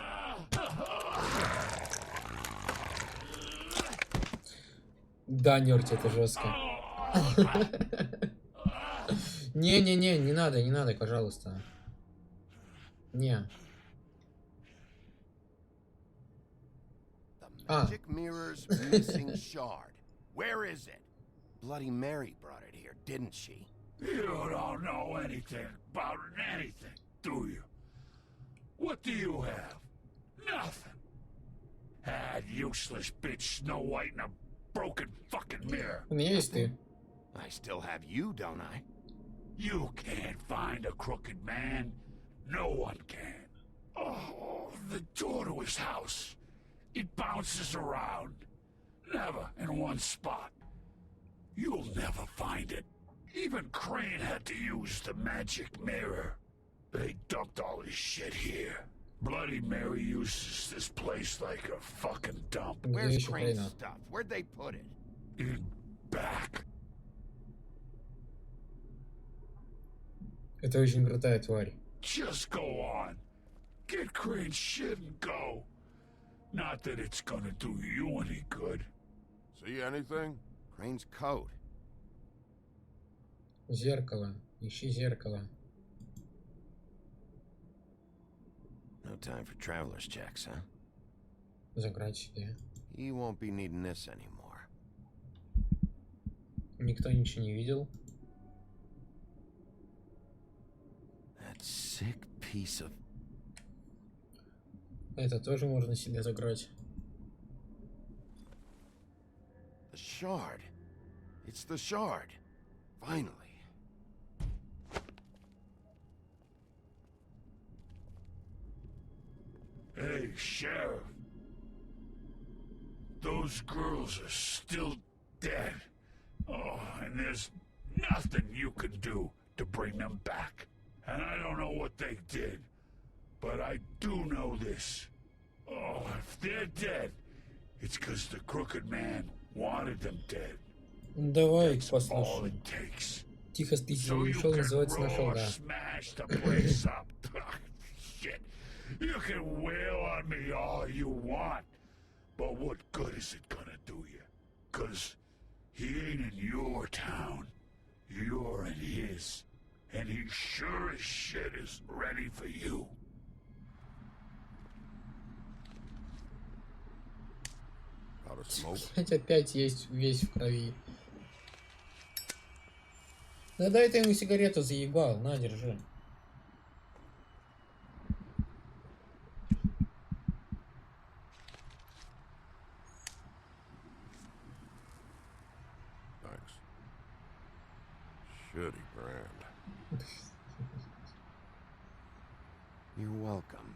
Да, нёрть, это жестко. Не-не-не, не надо, пожалуйста. Не. Magic mirror's missing shard. Where is it? Bloody Mary brought it here, didn't she? You don't know anything about anything, do you? What do you have? Nothing. That useless bitch Snow White in a broken fucking mirror. У меня есть ты. I still have you, don't I? You can't find a crooked man. No one can. Oh, the door to his house. It bounces around. Never in one spot. You'll never find it. Even Crane had to use the magic mirror. They dumped all his shit here. Bloody Mary uses this place like a fucking dump. Where's Crane's stuff? Where'd they put it? In back. Это очень крутая тварь. Just go on. Get Crane's shit and go. Not that it's gonna do you any good. See anything? Crane's coat. Зеркало. Ищи зеркало. No time for traveler's checks, huh? Заграть себе. You won't be needing this anymore. Никто ничего не видел. That sick piece of... Это тоже можно себе заграть. The shard. It's the shard. Finally. Hey, Sheriff. Those girls are still dead. Oh, and there's nothing you can do to bring them back. And I don't know what they did, but I do know this. Oh, if they're dead, it's because the crooked man wanted them dead. Давай That's all послушаем. it takes. Тихо спиздил So you ушел, can называется нашел, roar, да. smash the place up. Shit. You can wail on me all you want, but what good is it gonna do you? 'Cause he ain't in your town. You're in his. And he sure as shit is ready for you. Out of smoke. Хотя опять есть весь в крови. Да дай ты ему сигарету, заебал. На, держи. Thanks. Shitty brand. You're welcome.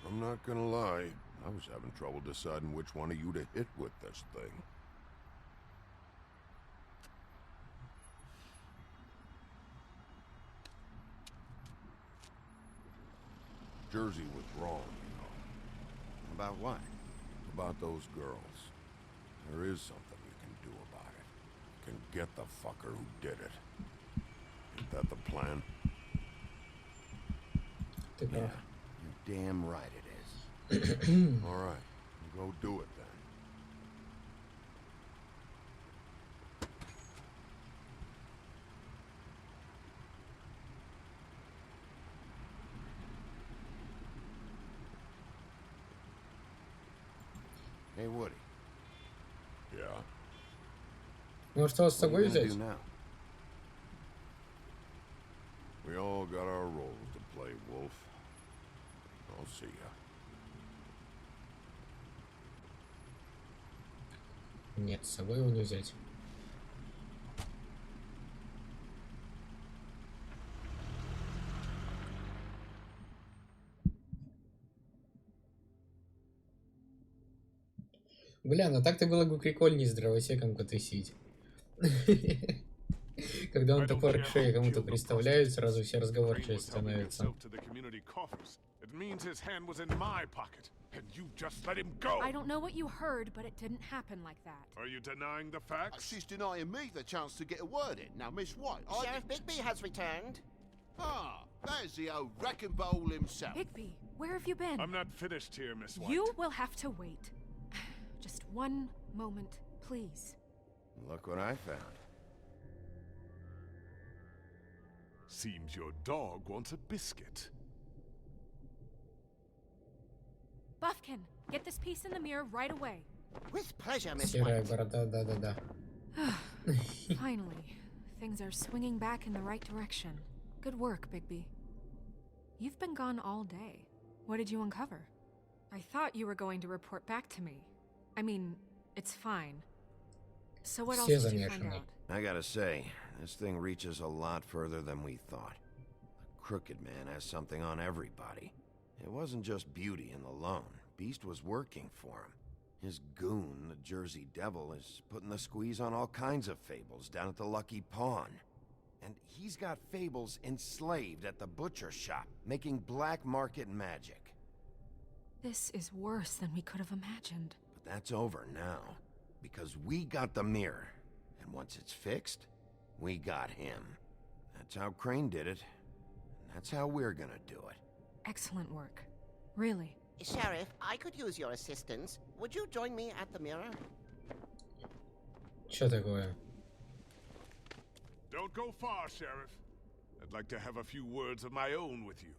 I'm not gonna lie. I was having trouble deciding which one of you to hit with this thing. Jersey was wrong, you know. About what? About those girls. There is something you can do about it. You can get the fucker who did it. Ain't that the plan? Yeah, you're damn right it is. All right, go do it then. Hey, Woody. Yeah? Может, вас с What are собой you gonna взять? do now? We all got our roles to play, Wolf. I'll see ya. Нет, с собой его не взять. Бля, ну так-то было бы прикольнее с дровосеком потусить. Когда он топор к шее кому-то представляет, сразу все разговорчивые становятся. It means his hand was in my pocket, and you just let him go. I don't know what you heard, but it didn't happen like that. Are you denying the facts? She's denying me the chance to get a word in. Now, Miss White, Sheriff Bigby has returned. Ah, there's the old wrecking bowl himself. Bigby, where have you been? I'm not finished here, Miss White. You will have to wait. Just one moment, please. Look what I found. Seems your dog wants a biscuit. Buffkin, get this piece in the mirror right away. With pleasure, Miss Серая White. борода, да-да-да. Finally, things are swinging back in the right direction. Good work, Bigby. You've been gone all day. What did you uncover? I thought you were going to report back to me. I mean, it's fine. So what else Все did you find замешаны. out? I gotta say, this thing reaches a lot further than we thought. The Crooked Man has something on everybody. It wasn't just Beauty and the Lone. Beast was working for him. His goon, the Jersey Devil, is putting the squeeze on all kinds of fables down at the Lucky Pawn. And he's got fables enslaved at the butcher shop, making black market magic. This is worse than we could have imagined. But that's over now. Because we got the mirror, and once it's fixed, we got him. That's how Crane did it, and that's how we're gonna do it. Excellent work. Really. Sheriff, I could use your assistance. Would you join me at the mirror? Чё такое? Don't go far, Sheriff. I'd like to have a few words of my own with you.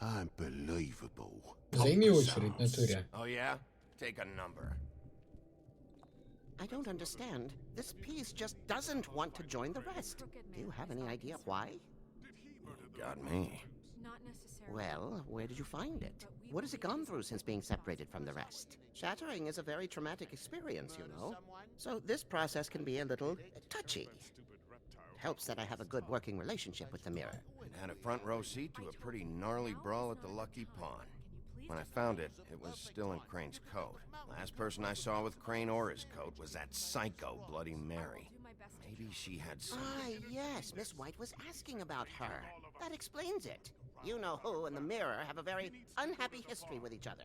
Unbelievable. Займи очередь в натуре. Oh yeah? Take a number. I don't understand. This piece just doesn't want to join the rest. Do you have any idea why? Got me. Not necessarily. Well, where did you find it? What has it gone through since being separated from the rest? Shattering is a very traumatic experience, you know. So this process can be a little touchy. It helps that I have a good working relationship with the mirror. It had a front row seat to a pretty gnarly brawl at the Lucky Pawn. When I found it, it was still in Crane's coat. Last person I saw with Crane or his coat was that psycho Bloody Mary. Maybe she had some... Ah, yes, Miss White was asking about her. That explains it. You know who and the mirror have a very unhappy history with each other.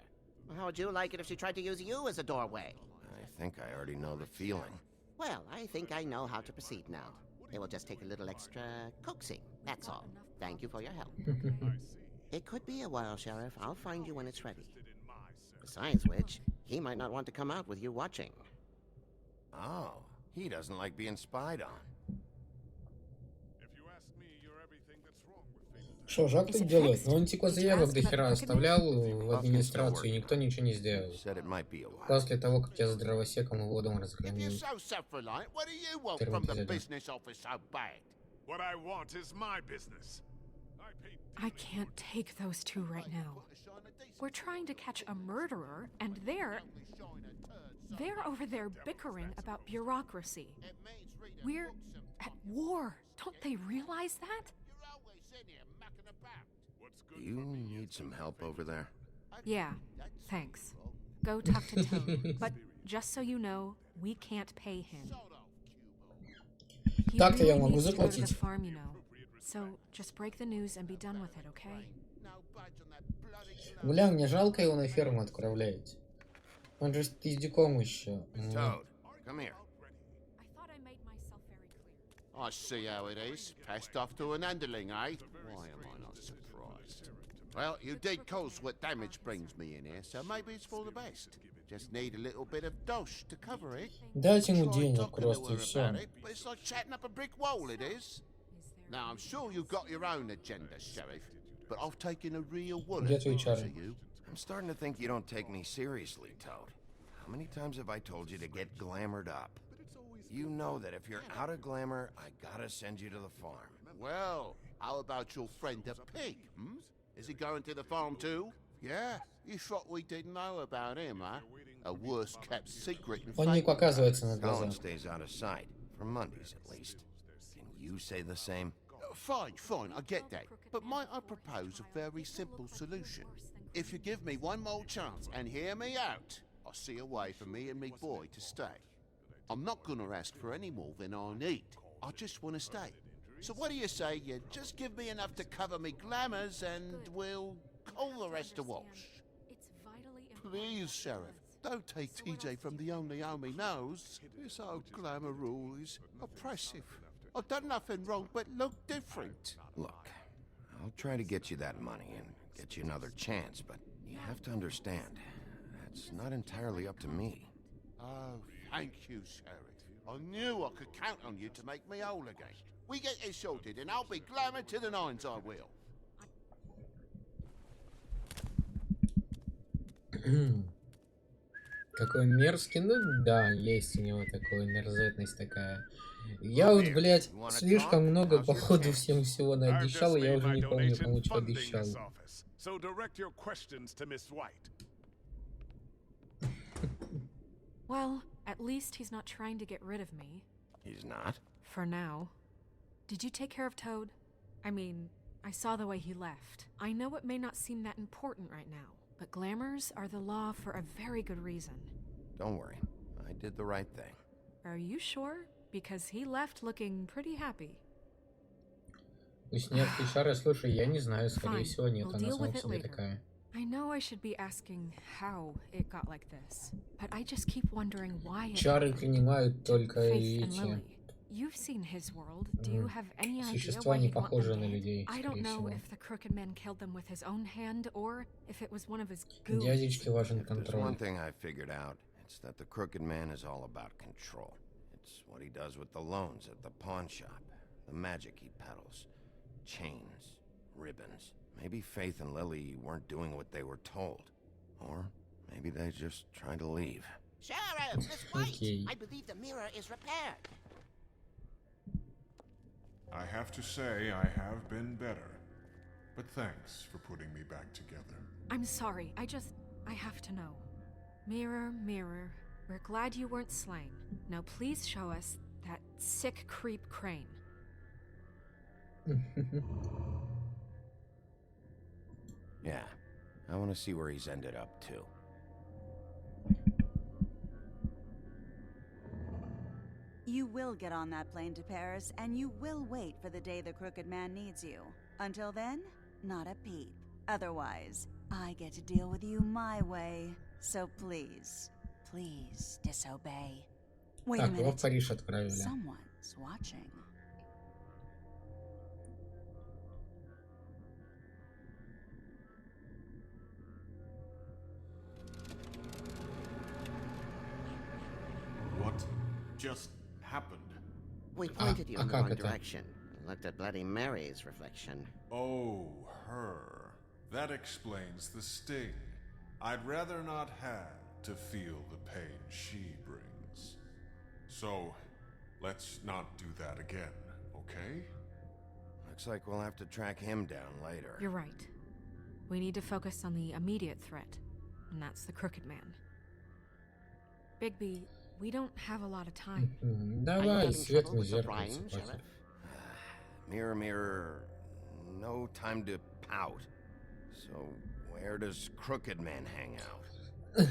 How would you like it if she tried to use you as a doorway? I think I already know the feeling. Well, I think I know how to proceed now. It will just take a little extra coaxing, that's all. Thank you for your help. It could be a while, Sheriff. I'll find you when it's ready. Besides which, he might not want to come out with you watching. Oh, he doesn't like being spied on. Что, Жак тут делает? Ну он типа заявок до хера оставлял в администрацию, и никто ничего не сделал. После того, как я с дровосеком его дом разгромил. I can't take those two right now. We're trying to catch a murderer, and they're over there bickering about bureaucracy. We're at war. Don't they realize that? Do you need some help over there? Yeah, thanks. Go talk to Toad. But just so you know, we can't pay him. He Так-то я really могу needs to go to the заплатить. farm, you know. So just break the news and be done with it, okay? Бля, мне жалко его на ферму отправлять. Он же с пиздюком еще. Toad, come here. I see how it is. Passed off to an underling, eh? Why am I not surprised? Well, you did cause what damage brings me in here, so maybe it's for the best. Just need a little bit of dosh to cover it. Дайте ему Try денег talking to просто и her все. about it, but it's like chatting up a brick wall, it is. Now, I'm sure you've got your own agenda, Sheriff, but I've taken a real one Где at твои to чары? you. I'm starting to think you don't take me seriously, Toad. How many times have I told you to get glamored up? You know that if you're out of glamour, I gotta send you to the farm. Well, how about your friend the pig, hmm? Is he going to the farm too? Yeah? You thought we didn't know about him, huh? A worse-kept secret in Он не показывается на Colin глаза. stays out of sight, for Mondays at least. Can you say the same? Fine, fine, I get that. But might I propose a very simple solution? If you give me one more chance and hear me out, I'll see a way for me and me boy to stay. I'm not gonna ask for any more than I need. I just want to stay. So what do you say you just give me enough to cover me glamours and we'll call the rest a wash? Please, Sheriff, don't take TJ from the only home he knows. This old glamour rule is oppressive. I've done nothing wrong but look different. Look, I'll try to get you that money and get you another chance, but you have to understand, that's not entirely up to me. Oh, thank you, Sheriff. I knew I could count on you to make me whole again. We get this sorted and I'll be glamour to the nines, I will. Какой мерзкий, ну да, есть у него такая мерзотность такая. Я вот, блядь, слишком много по ходу всем всего наобещал, и я уже не помню, кому что обещал. So direct your questions to Miss White. Well, at least he's not trying to get rid of me. He's not? For now. Did you take care of Toad? I mean, I saw the way he left. I know it may not seem that important right now, but glamours are the law for a very good reason. Don't worry, I did the right thing. Are you sure? Because he left looking pretty happy. Пусть нет, Чары, слушай, я не знаю, скорее Fine, всего нет, we'll она deal сама with по it себе later. такая. I know I should be asking how it got like this, but I just keep wondering why it Чары принимают только Faith and эти Lily. You've seen his world. Do you have any idea существа, why не he'd want them похожие на dead? людей, I don't скорее know всего. if the Crooked Man killed them with his own hand or if it was one of his goons. Дядечке важен If there's контроль. one thing I figured out, it's that the Crooked Man is all about control. It's what he does with the loans at the pawn shop, the magic he peddles, chains, ribbons. Maybe Faith and Lily weren't doing what they were told. Or maybe they just tried to leave. Sheriff, Miss White! Okay. I believe the mirror is repaired. I have to say I have been better. But thanks for putting me back together. I'm sorry. I have to know. Mirror, mirror, we're glad you weren't slain. Now please show us that sick creep Crane. Yeah, I want to see where he's ended up too. You will get on that plane to Paris, and you will wait for the day the Crooked Man needs you. Until then, not a peep. Otherwise, I get to deal with you my way. So please, please disobey. Wait a Так, его в minute. Париж отправили. Someone's watching. What just happened? We pointed you in the как wrong это? direction. Looked at Bloody Mary's reflection. Oh, her. That explains the sting. I'd rather not have to feel the pain she brings. So, let's not do that again, okay? Looks like we'll have to track him down later. You're right. We need to focus on the immediate threat, and that's the Crooked Man. Bigby, we don't have a lot of time. Давай, свет в зеркальце, хватит. Mirror, mirror, no time to pout. So, where does Crooked Man hang out? I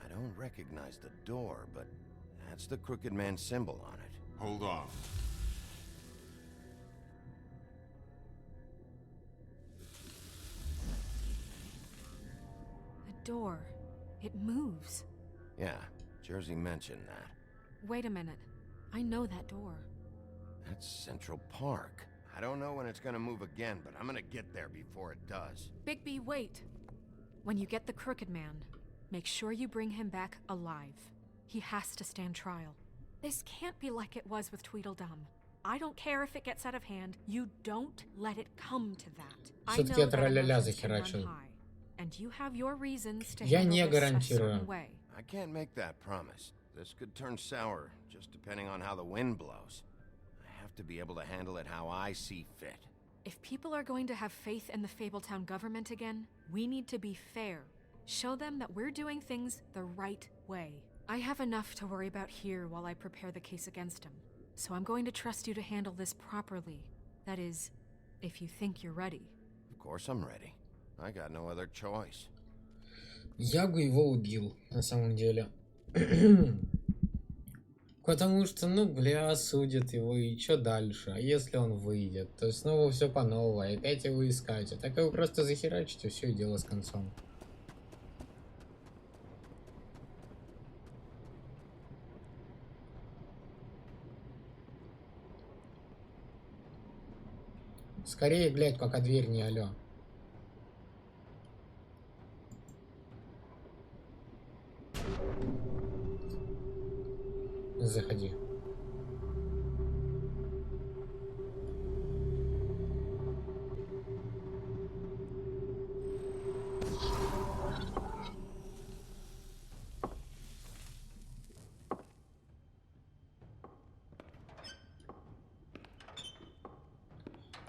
don't recognize the door, but that's the Crooked Man symbol on it. Hold on. The door. It moves. Yeah, Jersey mentioned that. Wait a minute. I know that door. That's Central Park. I don't know when it's gonna move again, but I'm gonna get there before it does. Bigby, wait. When you get the Crooked Man, make sure you bring him back alive. He has to stand trial. This can't be like it was with Tweedledum. I don't care if it gets out of hand. You don't let it come to that. I know Всё-таки я that траля-ля emotions can run захерачил. high, and you have your reasons to Я handle не this a гарантирую. certain way. I can't make that promise. This could turn sour, just depending on how the wind blows. I have to be able to handle it how I see fit. If people are going to have faith in the Fabletown government again, we need to be fair. Show them that we're doing things the right way. I have enough to worry about here while I prepare the case against him. So I'm going to trust you to handle this properly. That is, if you think you're ready. Of course I'm ready. I got no other choice. Я бы его убил, на самом деле. Потому что, ну, бля, осудят его, и что дальше? А если он выйдет? То снова все по новой, опять его искать. А так его просто захерачить, и все, и дело с концом. Скорее, глядь, пока дверь не алё. Заходи.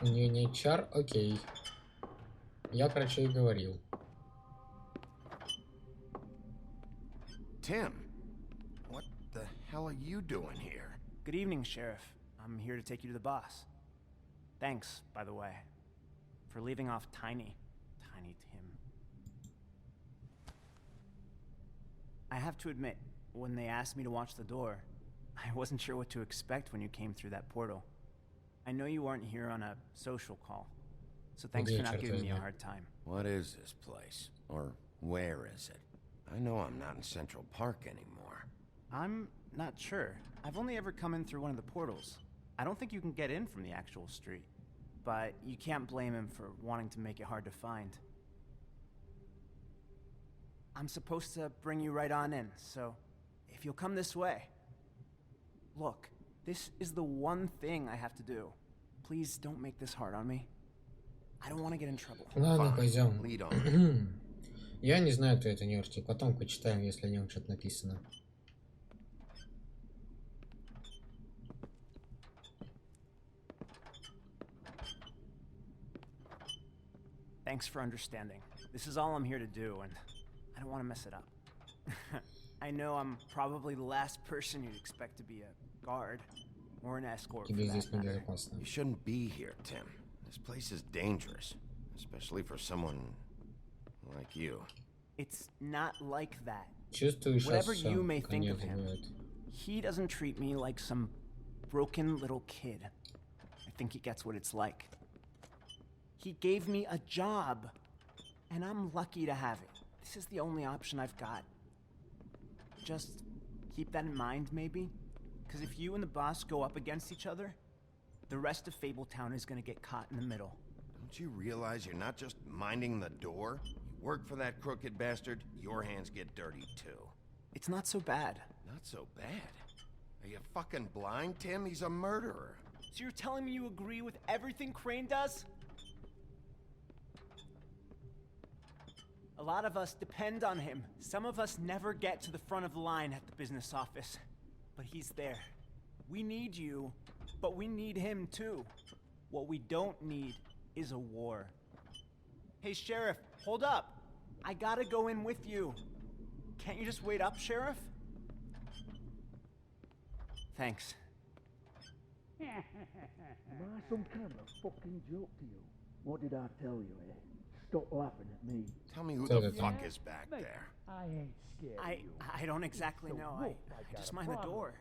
Не чар, окей. Я, короче, и говорил. Tim, what the hell are you doing here? Good evening, Sheriff. I'm here to take you to the boss. Thanks, by the way, for leaving off Tiny Tim. I have to admit, when they asked me to watch the door, I wasn't sure what to expect when you came through that portal. I know you aren't here on a social call, so thanks for not giving me a hard time. What is this place? Or where is it? I know I'm not in Central Park anymore. I'm not sure. I've only ever come in through one of the portals. I don't think you can get in from the actual street. But you can't blame him for wanting to make it hard to find. I'm supposed to bring you right on in, so if you'll come this way. Look, this is the one thing I have to do. Please don't make this hard on me. I don't want to get in trouble. Ладно, пойдем. Я не знаю, кто это Нёртик. Потом почитаем, если о нем что-то написано. Thanks for understanding. This is all I'm here to do, and I don't want to mess it up. I know I'm probably the last person you'd expect to be a guard or an escort for that matter. You shouldn't be here, Tim. This place is dangerous, especially for someone like you. It's not like that. Чувствуешь, Whatever you may think of him, he doesn't treat me like some broken little kid. I think he gets what it's like. He gave me a job, and I'm lucky to have it. This is the only option I've got. Just keep that in mind, maybe? Because if you and the boss go up against each other, the rest of Fabletown is going to get caught in the middle. Don't you realize you're not just minding the door? You work for that crooked bastard, your hands get dirty too. It's not so bad. Not so bad? Are you fucking blind, Tim? He's a murderer. So you're telling me you agree with everything Crane does? A lot of us depend on him. Some of us never get to the front of the line at the business office. But he's there. We need you, but we need him too. What we don't need is a war. Hey, Sheriff, hold up. I gotta go in with you. Can't you just wait up, Sheriff? Thanks. Am I some kind of fucking joke to you? What did I tell you, eh? Stop laughing at me. Tell me who the fuck is back there. I ain't scared. I don't exactly know. I just mind the door.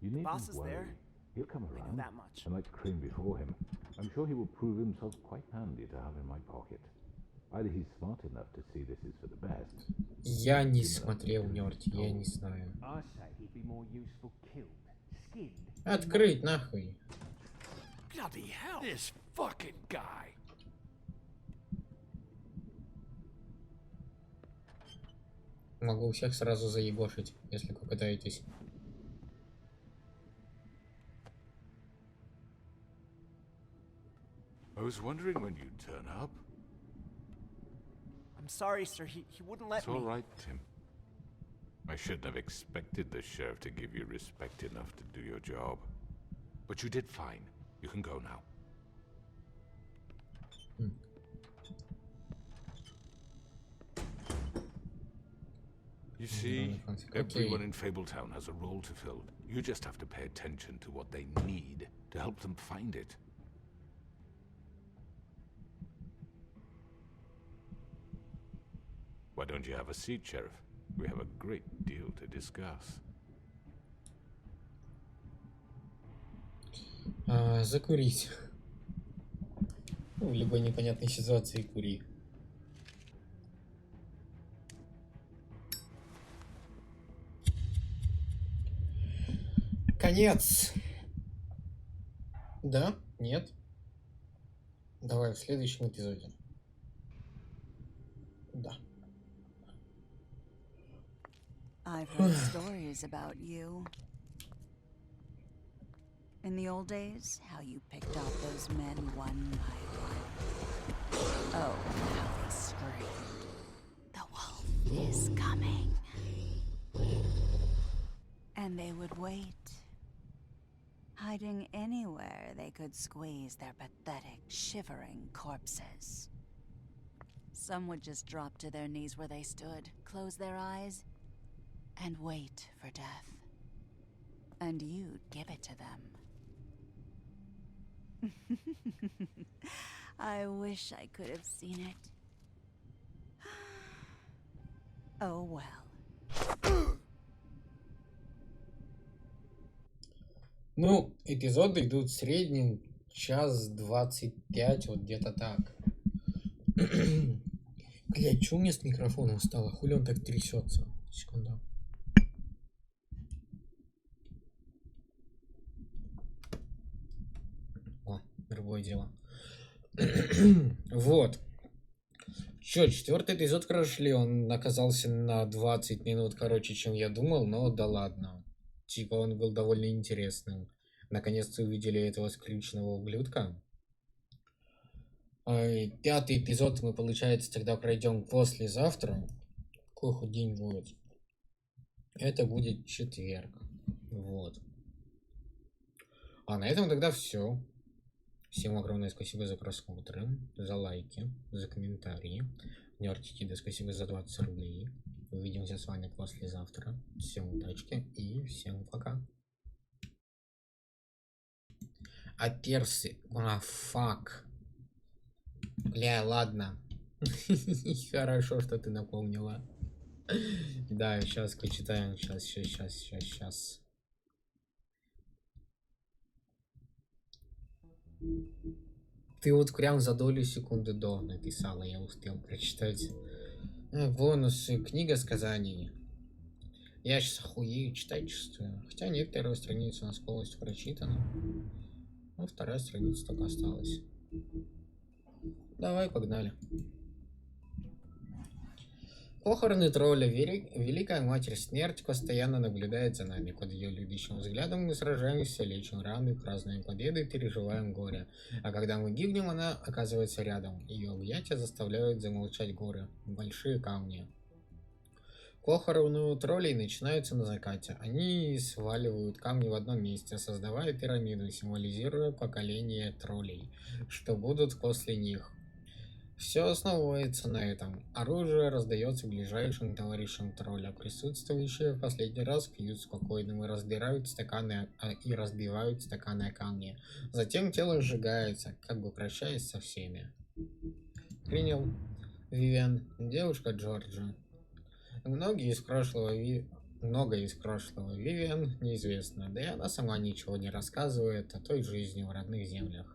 You The needn't boss is worry. there. He'll come I know around. that much. And like Crane before him, I'm sure he will prove himself quite handy to have in my pocket. Either he's smart enough to see this is for the best. Я не смотрел Нёртик, я не знаю. I say he'd be more useful killed, skinned. Открыть нахуй. Bloody hell! This fucking guy! Могу всех сразу заебошить, если попытаетесь. I was wondering when you'd turn up. I'm sorry, sir. He wouldn't let It's me. all right, Tim. I shouldn't have expected the sheriff to give you respect enough to do your job. But you did fine. You can go now. You see, everyone in Fabletown has a role to fill. You just have to pay attention to what they need to help them find it. Why don't you have a seat, Sheriff? We have a great deal to discuss. Закурить. Ну, в любой непонятной ситуации кури. Конец. Да? Нет? Давай в следующем эпизоде. Да. I've heard stories about you. In the old days, how you picked off those men one by one. Oh, how they screamed. The wolf is coming. And they would wait, hiding anywhere they could squeeze their pathetic, shivering corpses. Some would just drop to their knees where they stood, close their eyes, and wait for death. And you'd give it to them. I wish I could have seen it. Oh well. Ну, эпизоды идут в среднем час 25, вот где-то так. Блять, что у меня с микрофоном стало? Хули он так трясется? Секунду. О, другое дело. Вот. Чё, 4-й эпизод прошли, он оказался на 20 минут короче, чем я думал, но да ладно. Типа он был довольно интересным. Наконец-то увидели этого скрюченного ублюдка. 5-й эпизод мы, получается, тогда пройдем послезавтра. Какой хоть день будет? Это будет четверг. Вот. А на этом тогда все. Всем огромное спасибо за просмотры, за лайки, за комментарии. Нёртики, спасибо за 20 рублей. Увидимся с вами послезавтра. Всем удачи и всем пока. А персы. Фак. Бля, ладно. Хорошо, что ты напомнила. Да, сейчас почитаем. Сейчас. Ты вот прям за долю секунды до написала, я успел прочитать. Бонусы, книга сказаний. Я сейчас охуею, читать чувствую. Хотя некоторые страницы у нас полностью прочитаны. Ну, вторая страница только осталась. Давай, погнали. Похороны тролля. Великая Матерь Смерть постоянно наблюдает за нами. Под ее любящим взглядом мы сражаемся, лечим раны, празднуем победы и переживаем горе. А когда мы гибнем, она оказывается рядом. Ее объятия заставляют замолчать горы. Большие камни. Похороны у троллей начинаются на закате. Они сваливают камни в одном месте, создавая пирамиду, символизируя поколение троллей, что будут после них. Все основывается на этом. Оружие раздается ближайшим товарищам тролля. Присутствующие в последний раз пьют спокойно и разбивают стаканы о камни. Затем тело сжигается, как бы прощаясь со всеми. Принял. Вивиан, девушка Джорджа. Многое из прошлого Вивиан неизвестно, да и она сама ничего не рассказывает о той жизни в родных землях.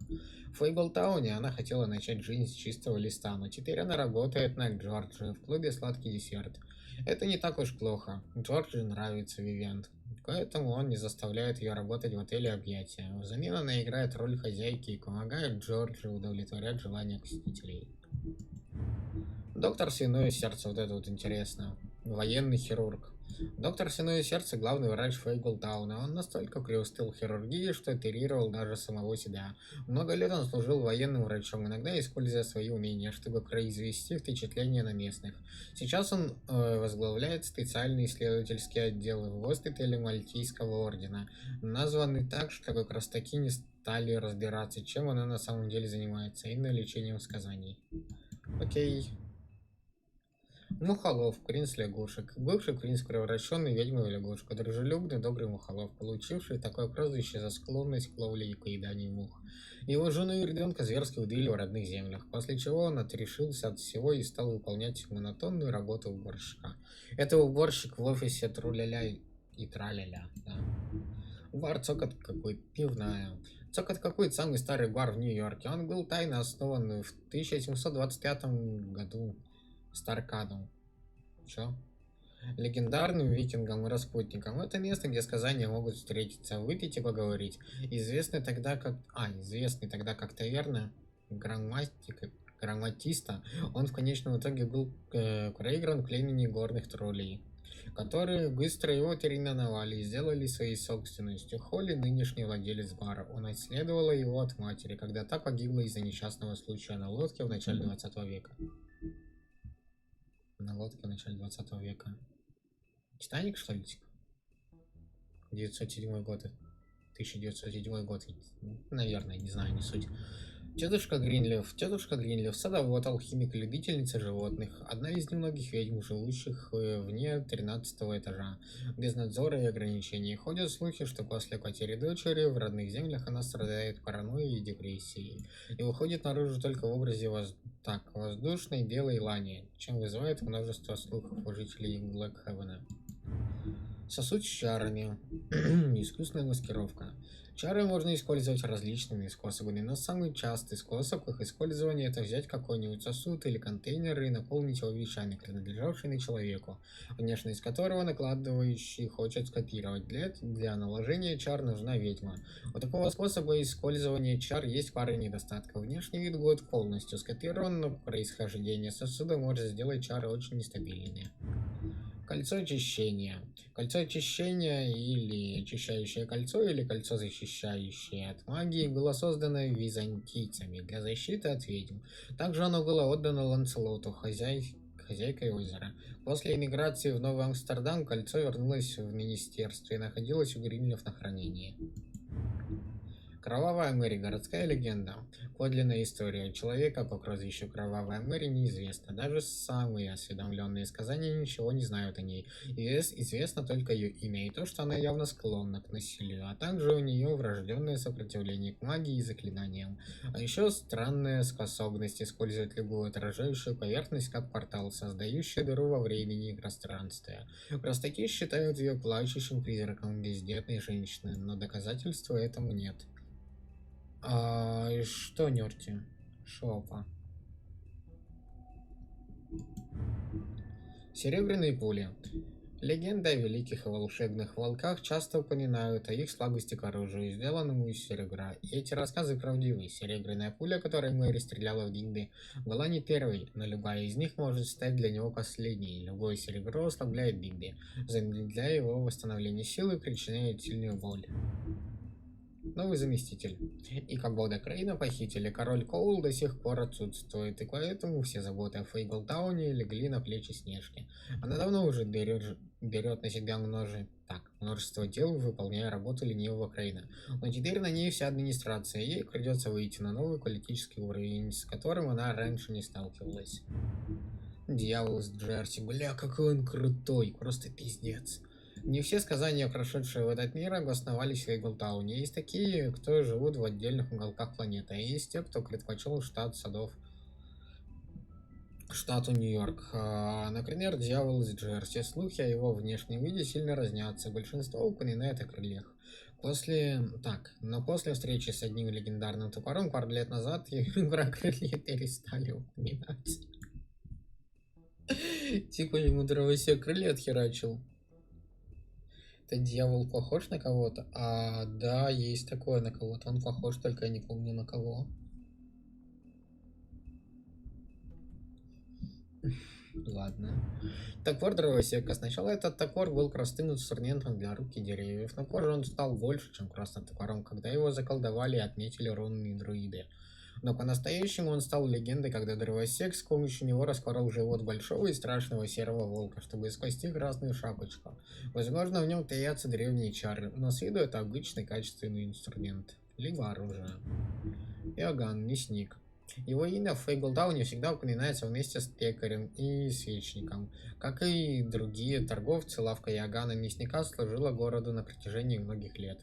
В Фейблтауне она хотела начать жизнь с чистого листа, но теперь она работает на Джорджи в клубе «Сладкий десерт». Это не так уж плохо. Джорджи нравится Вивиан, поэтому он не заставляет ее работать в отеле «Объятия». Взамен она играет роль хозяйки и помогает Джорджи удовлетворять желания посетителей. Доктор Свиное Сердце, вот это вот интересно. Военный хирург. Доктор Свиное Сердце — главный врач Фейблтауна. Он настолько преуспел в хирургии, что оперировал даже самого себя. Много лет он служил военным врачом, иногда используя свои умения, чтобы произвести впечатление на местных. Сейчас он возглавляет специальный исследовательский отдел в госпитале Мальтийского ордена, названный так, что как раз таки не стали разбираться, чем она на самом деле занимается, именно лечением сказаний. Окей. Мухолов, принц лягушек. Бывший принц, превращенный ведьмой в лягушку. Дружелюбный, добрый мухолов, получивший такое прозвище за склонность к ловле и поеданию мух. Его жену и ребенка зверски убили в родных землях, после чего он отрешился от всего и стал выполнять монотонную работу уборщика. Это уборщик в офисе Труляля и Траляля. Да. Бар Цокот какой, пивная. Цокот какой самый старый бар в Нью-Йорке. Он был тайно основан в 1725 году. Старкадом. Чё? Легендарным викингом и распутником. Это место, где сказания могут встретиться, выпить и поговорить. Известный тогда как таверна грамматиста, он в конечном итоге был проигран племени горных троллей, которые быстро его переименовали и сделали своей собственностью. Холли, нынешний владелец бара, унаследовала его от матери, когда та погибла из-за несчастного случая на лодке в начале 20 века. На лодке в начале 20 века. Титаник, что ли, типа? 907 год. 1907 год. Наверное, не знаю, не суть. Тетушка Гринлиф, садовод, алхимик, любительница животных. Одна из немногих ведьм, живущих вне 13-го этажа, без надзора и ограничений. Ходят слухи, что после потери дочери в родных землях она страдает паранойей и депрессией. И выходит наружу только в образе воздушной белой лани, чем вызывает множество слухов у жителей Блэкхевена. Сосуд с чарами. Искусственная маскировка. Чары можно использовать различными способами, но самый частый способ их использования — это взять какой-нибудь сосуд или контейнер и наполнить его вещами, принадлежавшими человеку, внешность которого накладывающий хочет скопировать. Для наложения чар нужна ведьма. У такого способа использования чар есть пара недостатков. Внешний вид будет полностью скопирован, но происхождение сосуда может сделать чары очень нестабильными. Кольцо очищения. Кольцо очищения или очищающее кольцо, или кольцо, защищающее от магии, было создано византийцами для защиты от ведьм. Также оно было отдано Ланселоту, хозяйкой озера. После эмиграции в Новый Амстердам кольцо вернулось в министерство и находилось у Гринлев на хранении. Кровавая Мэри. Городская легенда. Подлинная история человека по прозвищу Кровавая Мэри неизвестна. Даже самые осведомленные сказания ничего не знают о ней. Известно только ее имя и то, что она явно склонна к насилию, а также у нее врожденное сопротивление к магии и заклинаниям. А еще странная способность использовать любую отражающую поверхность как портал, создающий дыру во времени и пространстве. Простаки считают ее плачущим призраком бездетной женщины, но доказательства этому нет. Что нёрти? Шопа. Серебряные пули. Легенды о великих и волшебных волках часто упоминают о их слабости к оружию, сделанному из серебра. И эти рассказы правдивы. Серебряная пуля, которой Мэри стреляла в Дигби, была не первой, но любая из них может стать для него последней. Любое серебро ослабляет Дигби, замедляя его восстановление силы и причиняет сильную боль. Новый заместитель. И как бога Крейна похитили, король Коул до сих пор отсутствует, и поэтому все заботы о Фейглтауне легли на плечи Снежки. Она давно уже берет на себя множество дел, выполняя работу ленивого Крейна. Но теперь на ней вся администрация, ей придется выйти на новый политический уровень, с которым она раньше не сталкивалась. Дьявол из Джерси. Бля, какой он крутой, просто пиздец. Не все сказания, прошедшие в этот мир, обосновались в Фейглтауне. Есть такие, кто живут в отдельных уголках планеты, а есть те, кто предпочел штату Нью-Йорк. Например, дьявол из Джерси. Слухи о его внешнем виде сильно разнятся. Большинство упоминает о крыльях. После встречи с одним легендарным топором пару лет назад про крылья перестали упоминать. Типа ему дровосек крылья отхерачил. Дьявол похож на кого-то? Да, есть такое на кого-то. Он похож, только я не помню на кого. Ладно. Топор дровосека. Сначала этот топор был простым инструментом для рубки деревьев, но позже он стал больше, чем красным топором, когда его заколдовали и отметили рунные друиды. Но по-настоящему он стал легендой, когда дровосек с помощью него распорол живот большого и страшного серого волка, чтобы спасти красную шапочку. Возможно, в нем таятся древние чары, но с виду это обычный качественный инструмент, либо оружие. Иоганн, мясник. Его имя в Фейглтауне всегда упоминается вместе с пекарем и свечником. Как и другие торговцы, лавка Иоганна мясника служила городу на протяжении многих лет.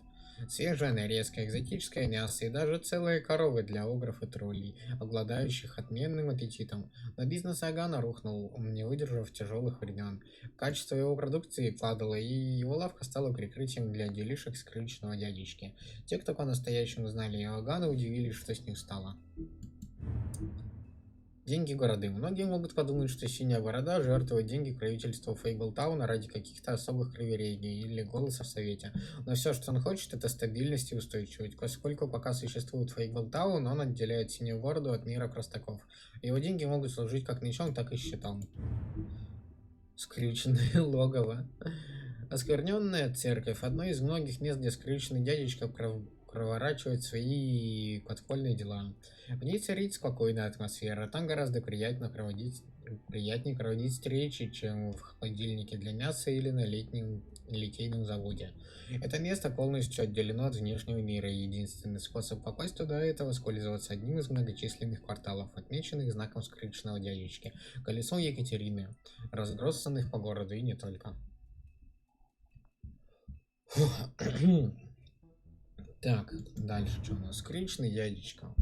Свежее, нарезка, экзотическое мясо и даже целые коровы для огров и троллей, обладающих отменным аппетитом. Но бизнес Иоганна рухнул, не выдержав тяжелых времен. Качество его продукции падало, и его лавка стала прикрытием для делишек скрюченного дядечки. Те, кто по-настоящему знали Иоганна, удивились, что с ним стало. Деньги города. Многие могут подумать, что Синяя Борода жертвует деньги правительству Фейглтауна ради каких-то особых привилегий или голоса в Совете. Но все, что он хочет, это стабильность и устойчивость. Поскольку пока существует Фейглтаун, он отделяет Синюю Бороду от мира простаков. Его деньги могут служить как мечом, так и щитом. Скрюченное логово. Оскверненная церковь. Одно из многих мест, где скрюченный дядечка проворачивает свои подпольные дела. В ней царит спокойная атмосфера. Там гораздо приятнее проводить встречи, чем в холодильнике для мяса или на литейном заводе. Это место полностью отделено от внешнего мира, и единственный способ попасть туда — это воспользоваться одним из многочисленных кварталов, отмеченных знаком скрюченного дядечки, колесом Екатерины, разбросанных по городу и не только. Так, дальше что у нас? Скрюченный дядечка.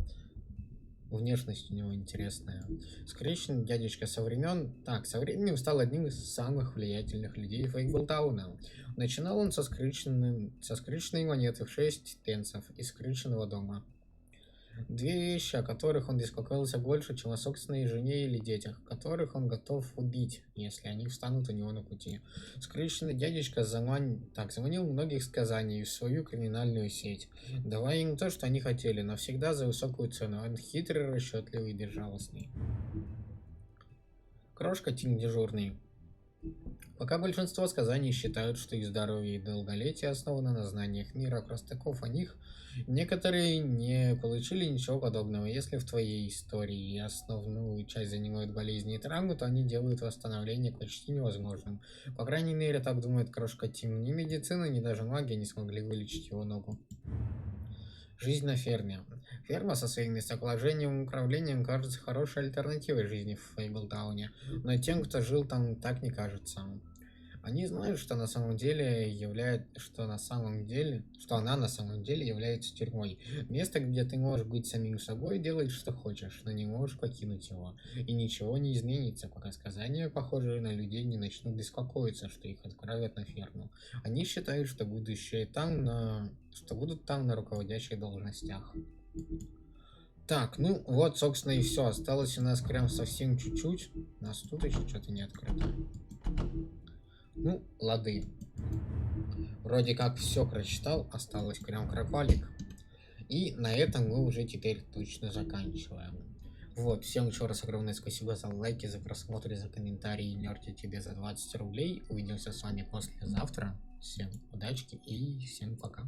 Внешность у него интересная. Скрещенный дядечка со временем стал одним из самых влиятельных людей Фейгблтауна. Начинал он со скрюченной монеты в 6 пенсов из скрюченного дома. Две вещи, о которых он беспокоился больше, чем о собственной жене или детях, которых он готов убить, если они встанут у него на пути. Скрюченный дядечка заманил многих сказаний в свою криминальную сеть, давая им то, что они хотели, но всегда за высокую цену. Он хитрый, расчетливый и безжалостный. Крошка Тим дежурный. Пока большинство сказаний считают, что их здоровье и долголетие основано на знаниях мира простаков о них, некоторые не получили ничего подобного. Если в твоей истории основную часть занимают болезни и травмы, то они делают восстановление почти невозможным. По крайней мере, так думает крошка Тим. Ни медицина, ни даже магия не смогли вылечить его ногу. Жизнь на ферме. Ферма со своим местоположением и управлением кажется хорошей альтернативой жизни в Фейблтауне, но тем, кто жил там, так не кажется. Они знают, что она на самом деле является тюрьмой. Место, где ты можешь быть самим собой, делать что хочешь, но не можешь покинуть его. И ничего не изменится, пока сказания, похожие на людей, не начнут беспокоиться, что их отправят на ферму. Они считают, что будут там на руководящих должностях. Так, ну вот, собственно, и все. Осталось у нас прям совсем чуть-чуть. У нас тут еще что-то не открыто. Ну, лады. Вроде как все прочитал, осталось прям крапалик. И на этом мы уже теперь точно заканчиваем. Вот, всем еще раз огромное спасибо за лайки, за просмотры, за комментарии. Нерти тебе за 20 рублей. Увидимся с вами послезавтра. Всем удачи и всем пока.